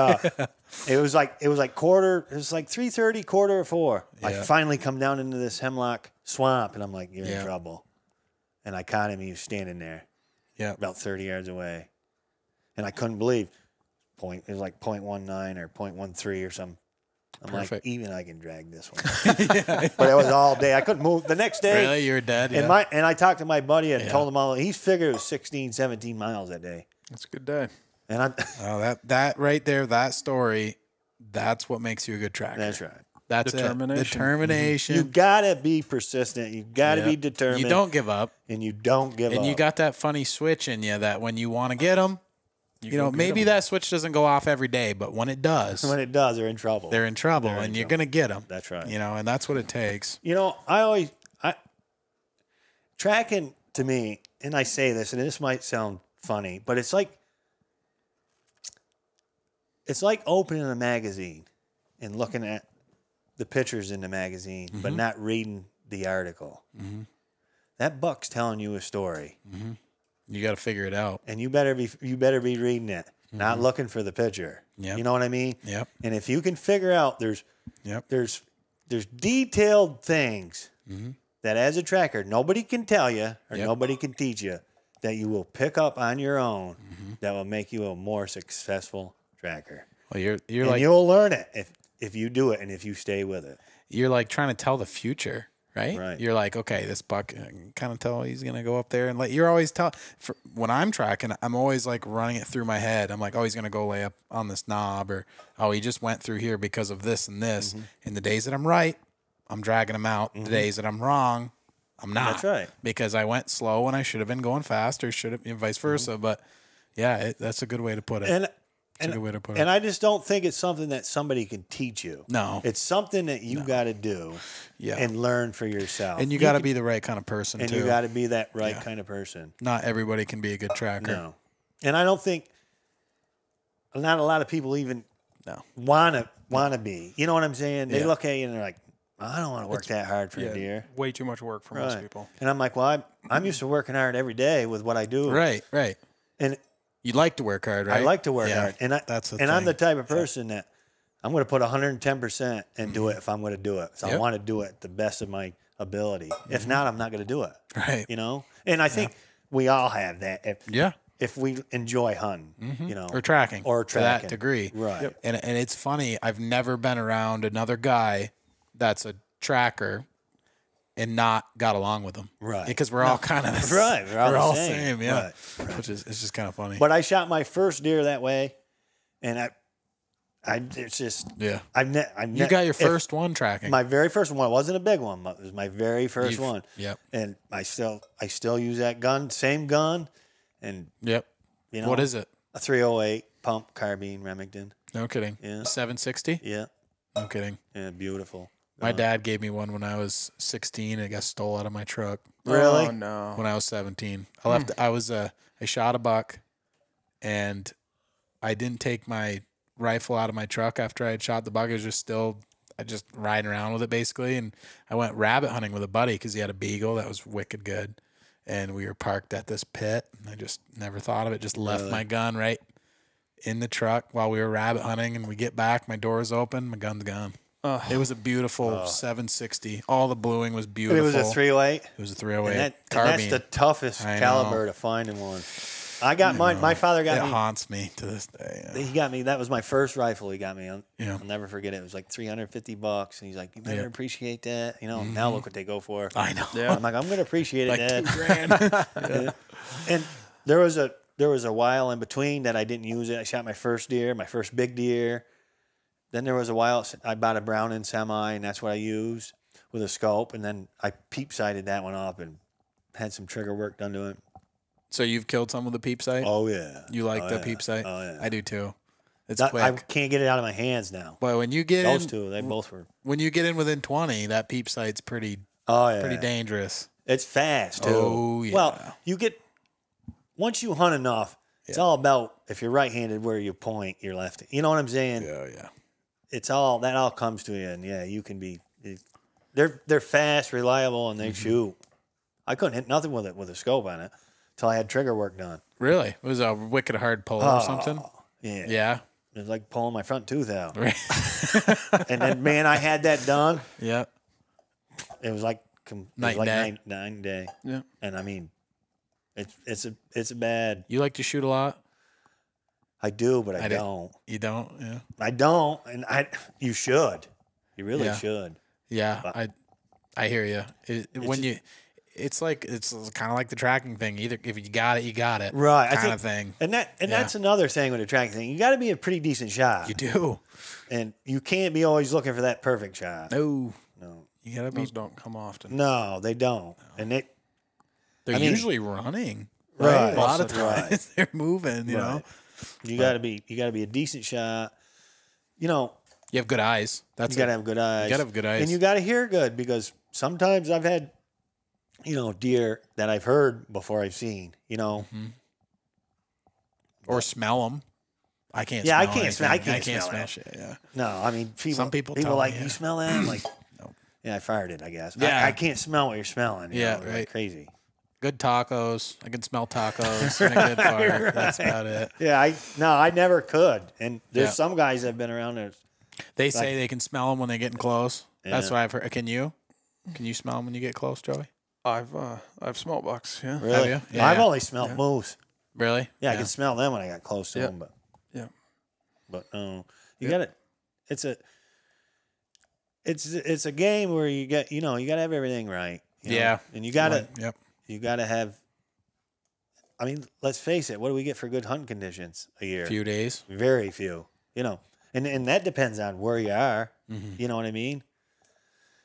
it was like 3:30, quarter of 4. I Yeah. finally come down into this hemlock swamp, and I'm like, you're Yeah. in trouble. And I caught him. He was standing there Yeah. about 30 yards away, and I couldn't believe it was like 0.19 or 0.13 or something. I'm Perfect. like, even I can drag this one. But it was all day. I couldn't move. The next day, Really? You were dead? and Yeah. I talked to my buddy and Yeah. told him all. He figured it was 16, 17 miles that day. It's a good day. And I Oh, that right there, that story, that's what makes you a good tracker. that's right. That's Determination. it. Determination. You gotta be persistent. You gotta be Yep. determined. You don't give up. and you don't give up. And you got that funny switch in you that when you want to get them, you know, go get maybe 'em. that switch doesn't go off every day, but when it does, when it does, they're in trouble. they're in trouble They're in and you're trouble. going to get them. That's right. You know, and that's what it takes. You know, tracking to me, and I say this, and this might sound funny, but it's like opening a magazine and looking at the pictures in the magazine, but not reading the article. That buck's telling you a story, You got to figure it out. and you better be reading it, not looking for the picture. Yep. You know what I mean? Yep. And if you can figure out there's Yep. detailed things that as a tracker nobody can tell you or Yep. nobody can teach you that you will pick up on your own that will make you a more successful tracker. Well, you're And like you'll learn it if you do it and if you stay with it. you're like trying to tell the future, right? Right. You're like, okay, this buck, I can kind of tell he's gonna go up there, and like you're always when I'm tracking, I'm always like running it through my head. I'm like, oh, he's gonna go lay up on this knob, or oh, he just went through here because of this and this. And the days that I'm right, I'm dragging him out. The days that I'm wrong, I'm not. That's right. Because I went slow when I should have been going fast, or should have, and vice versa. But yeah, that's a good way to put it. And a good way to put it. and I just don't think it's something that somebody can teach you. No. It's something that you got to do Yeah. and learn for yourself. And you got to be the right kind of person and too. you got to be that right kind of person. Not everybody can be a good tracker. No. And I don't think not a lot of people even No. wanna be. You know what I'm saying? They Yeah. look at you and they're like, I don't want to work that hard for a deer. Way too much work for most Right. people. And I'm like, well, I'm used to working hard every day with what I do. Right, right. And You like to work hard, right? I like to work Yeah, hard. And that's the I'm thing. the type of person that I'm going to put 110% and do it if I'm going to do it. So I Yep. want to do it the best of my ability. If not, I'm not going to do it. Right. You know? And I think we all have that. Yeah. If we enjoy hunting, you know, Or tracking. or To tracking that degree. Right. Yep. And it's funny, I've never been around another guy that's a tracker and not got along with him. Right. Because we're all kind of Right. We're all the the same, yeah. Right. Which is it's just kind of funny. But I shot my first deer that way, and it's just yeah. you You got your first one tracking. My very first one. It wasn't a big one, but it was my very 1st one. Yep. And I still use that gun, same gun, and Yep. you know What is it? a 308 pump carbine Remington. No kidding. Yeah. 760? Yeah, No kidding. yeah, beautiful. My dad gave me one when I was 16. It got stole out of my truck. Really? Oh, no. When I was 17. I left. I shot a buck, and I didn't take my rifle out of my truck after I had shot the buck. It was just riding around with it basically, and I went rabbit hunting with a buddy because he had a beagle that was wicked good, and we were parked at this pit. And I just never thought of it. Just left my gun right in the truck while we were rabbit hunting, and we get back, my door's open, my gun's gone. It was a beautiful 760. All the bluing was It beautiful. was a 308. It was a 308 And carbine. that's the toughest I caliber know. to find in one. I got mine. My father It got me. haunts me to this day. Yeah. He got me. That was my first rifle. He got me. I'll Yeah. never forget it. It was like $350, and he's like, "You better Yeah. appreciate that." You know. Now look what they go for. I know. Yeah. I'm like, I'm gonna appreciate it, Like Dad. $2,000. And there was a while in between that I didn't use it. I shot my first deer, my first big deer. Then there was a while I bought a Browning semi, and that's what I used. with a scope, and then I peep sighted that one up and had some trigger work done to it. So you've killed some with the peep sight? Oh yeah. You like the peep sight? Oh yeah. I do too. It's I quick. can't get it out of my hands now. But when you get Those in, two, they both were. when you get in within 20, that peep sight's pretty Oh yeah. pretty dangerous. It's fast too. Oh, yeah. Well, you get once you hunt enough, it's all about if you're right-handed where you point, you're left. You know what I'm saying? Yeah. It's all that all comes to you, and yeah, you can be. They're fast, reliable, and they shoot. I couldn't hit nothing with it with a scope on it until I had trigger work done. Really? It was a wicked hard pull or something? Yeah. Yeah. It was like pulling my front tooth out. Right. And then, man, I had that done. Yeah. It was like Night and day. night and day. Yeah. And I mean, it's a bad. You like to shoot a lot? I do, but I do. don't. You don't? Yeah. I don't, and you should. You really Yeah. should. Yeah. I hear you. It's kind of like the tracking thing. Either if you got it, you got it. Right. Kind of thing. And that's another thing with a tracking thing. You got to be a pretty decent shot. You do. And you can't be always looking for that perfect shot. No. No. You gotta be. Those don't come often. No, they don't. And They're I mean- usually running. Right. A lot of Right. times they're moving. You know. you got to be a decent shot. You know, You have good eyes. That's you got to have good eyes. You gotta have good eyes. And you got to hear good, because sometimes I've had, deer that I've heard before I've seen, or smell them. I can't. Yeah, smell I can't smell. anything. I can't smell shit. Yeah. No, I mean, Some people people tell like, me, yeah. you smell that? I'm like, No. yeah, I fired it, I guess. Yeah. I can't smell what you're smelling. Yeah, It's like right. crazy. Good tacos. I can smell tacos. And a good fire. Right. That's about it. Yeah, I never could. And there's Yeah. some guys that have been around there. They say they can smell them when they're getting close. That's Yeah. what I've heard. Can you smell them when you get close, Joey? I've smelled bucks. Yeah. Really? you? Yeah, I've yeah. only smelled moose. Really? Yeah, I could smell them when I got close to Yeah. them, but Yeah. you got to. It's a game where you got you got to have everything right. Yeah. And you got to Yep. you got to have. I mean, let's face it. What do we get for good hunting conditions a year? Few days. Very few. And that depends on where you are. Mm-hmm. You know what I mean?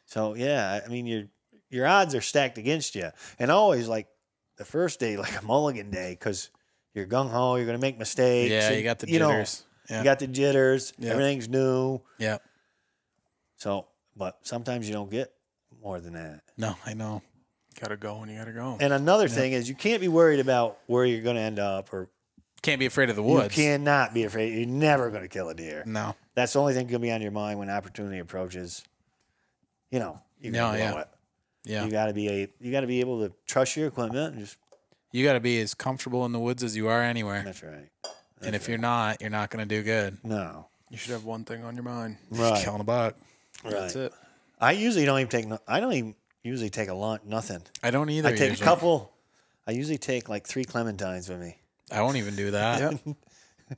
So yeah, I mean your odds are stacked against you, and always like the first day, like a mulligan day, because you're gung ho, you're gonna make mistakes. Yeah, and, you got the you know, jitters. Yeah. You got the jitters. Yeah. Everything's new. Yeah. So, but sometimes you don't get more than that. No, I know. Gotta go when you gotta go. And another thing is you can't be worried about where you're gonna end up, or Can't be afraid of the you woods. cannot be afraid. You're never gonna kill a deer. No. That's the only thing gonna be on your mind when opportunity approaches. You can blow it. Yeah. You gotta be able to trust your equipment and just. You got to be as comfortable in the woods as you are anywhere. That's right. And if you're not going to do good. No. You should have one thing on your mind. Right. Killing a buck. Right. That's it. I usually don't even take. I don't even usually take a lunch. Nothing. I don't either. I take usually. a couple. I usually take like 3 clementines with me I won't even do that. Yeah.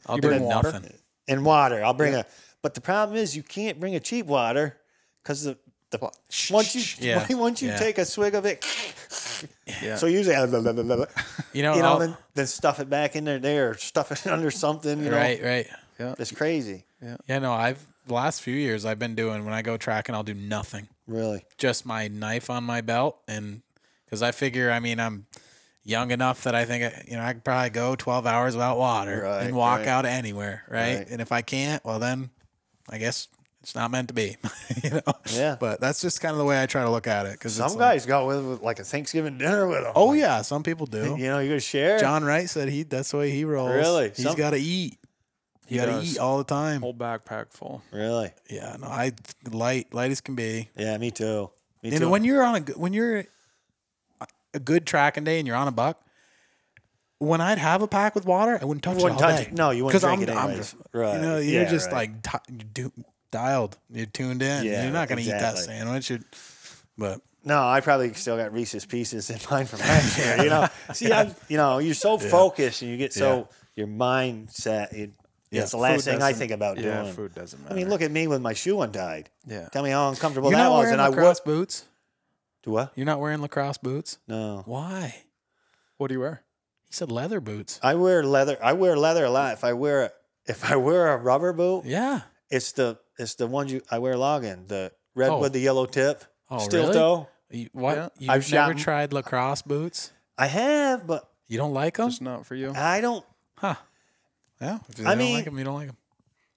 I'll You do bring water? nothing. and water. I'll bring a. But the problem is you can't bring a cheap water because the once you Yeah. once you Yeah. take a swig of it. Yeah. So usually, You know, then stuff it back in there or stuff it under something. You know, right. it's crazy. Yeah, no, the last few years I've been doing, when I go tracking, I'll do nothing. Really. Just my knife on my belt. And because I figure, I'm young enough that I think, I could probably go 12 hours without water Right, and walk right. out anywhere. Right? Right. And if I can't, well, then I guess it's not meant to be. Yeah. But that's just kind of the way I try to look at it. Cause Some it's guys go with like a Thanksgiving dinner with them. oh, yeah. Some people do. You know, you're gonna share. John Wright said that's the way he rolls. Really? He's got to eat. You got to does. eat all the time. Whole backpack full. Really? Yeah, no, I light as can be. Yeah, me too. Me And too. when you're a good tracking day and you're on a buck, when I'd have a pack with water, I wouldn't touch wouldn't it all touch day. it. No, you wouldn't 'Cause drink it I'm anyways. just, Right. you're Yeah, just right. dialed. You're tuned in. Yeah, You're not going to eat that exactly. sandwich. But No, I probably still got Reese's Pieces in mine from last year. See, you're so focused and you get so your mindset. It's the last Food thing I doesn't- think about yeah, doing. food doesn't matter. I mean, look at me with my shoe untied. Yeah. Tell me how uncomfortable you're that not was, wearing and I would. lacrosse boots. Do what? You're not wearing lacrosse boots. No, Why? What do you wear? He said leather boots. I wear leather. I wear leather a lot. If I wear a rubber boot, Yeah. it's the ones I wear log in, the red Oh. with the yellow tip. Oh, Steel really? toe. What? Yeah. You've I've never shot- tried lacrosse boots? I have, but You don't like them? It's not for you. I don't. Huh. Yeah. If you I don't mean- like them, you don't like them.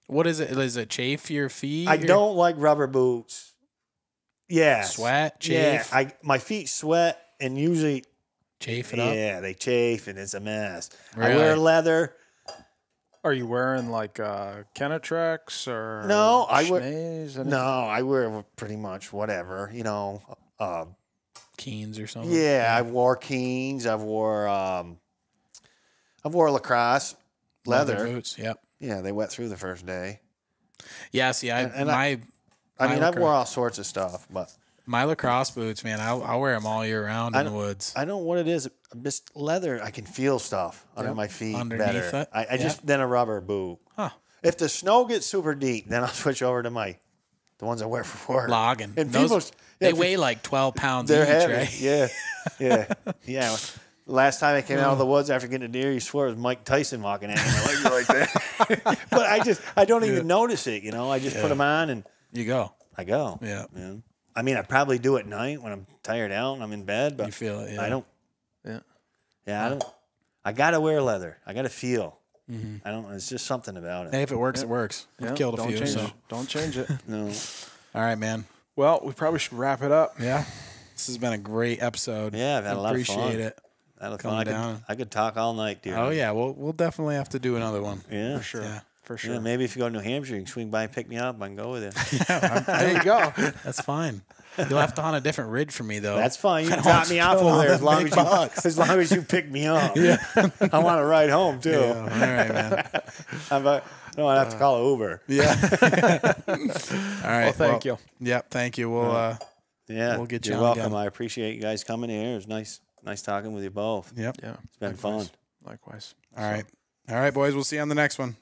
What is it? Is it chafe your feet? I or don't like rubber boots. Yeah. Sweat, Yeah. chafe, My feet sweat, and usually, chafe it up. yeah, they chafe, and it's a mess. I Really? wear leather. Are you wearing like Kenetrex or No, I wear- Schnees? Anything? No, I wear pretty much whatever. Keens or something. Yeah, I wore Keens. I've wore lacrosse leather. boots. Yep. Yeah, they wet through the first day. Yeah. See, And I mean, My I've lacrosse- wore all sorts of stuff, but lacrosse boots, man. I'll wear them all year round in the woods. I don't know what it is. Just leather. I can feel stuff under my feet Underneath better. it. I just then a rubber boot. Huh. If the snow gets super deep, then I'll switch over to the ones I wear for work. Logging. And Those- people, they weigh like 12 pounds they're each, heavy. right? Yeah, yeah. Last time I came out of the woods after getting a deer, you swear it was Mike Tyson walking at me like that. But I don't even notice it. I just put them on and You go. I go. Yeah. Man. I mean, I probably do at night when I'm tired out and I'm in bed, but You feel it. Yeah. I don't. Yeah. Yeah, I don't. I gotta wear leather. I gotta feel. Mm-hmm. I don't. It's just something about it. Hey, if it works, it works. We've Yeah, killed a don't few. change So. it. Don't change it. No. All right, man. Well, we probably should wrap it up. Yeah. This has been a great episode. Yeah, I've had a lot of fun. Appreciate it. That'll Coming fun. down. I could talk all night, dear. Oh yeah, we'll definitely have to do another one. Yeah. For sure. Yeah. For sure. Yeah, maybe if you go to New Hampshire, you can swing by and pick me up. I can go with you. There you go. That's fine. You'll have to hunt a different ridge for me though. That's fine. You can don't drop want me you off killing over all there them big as long as you pick me up. Yeah. I want to ride home too. yeah. All right, man. No, I have to call an Uber. Yeah. All right. Well, thank you. Yep. Thank you. We'll. Yeah, We'll get you you're on welcome. again. I appreciate you guys coming here. It was nice talking with you both. Yep. Yeah. It's been fun. Likewise. All right. All right, boys. We'll see you on the next one.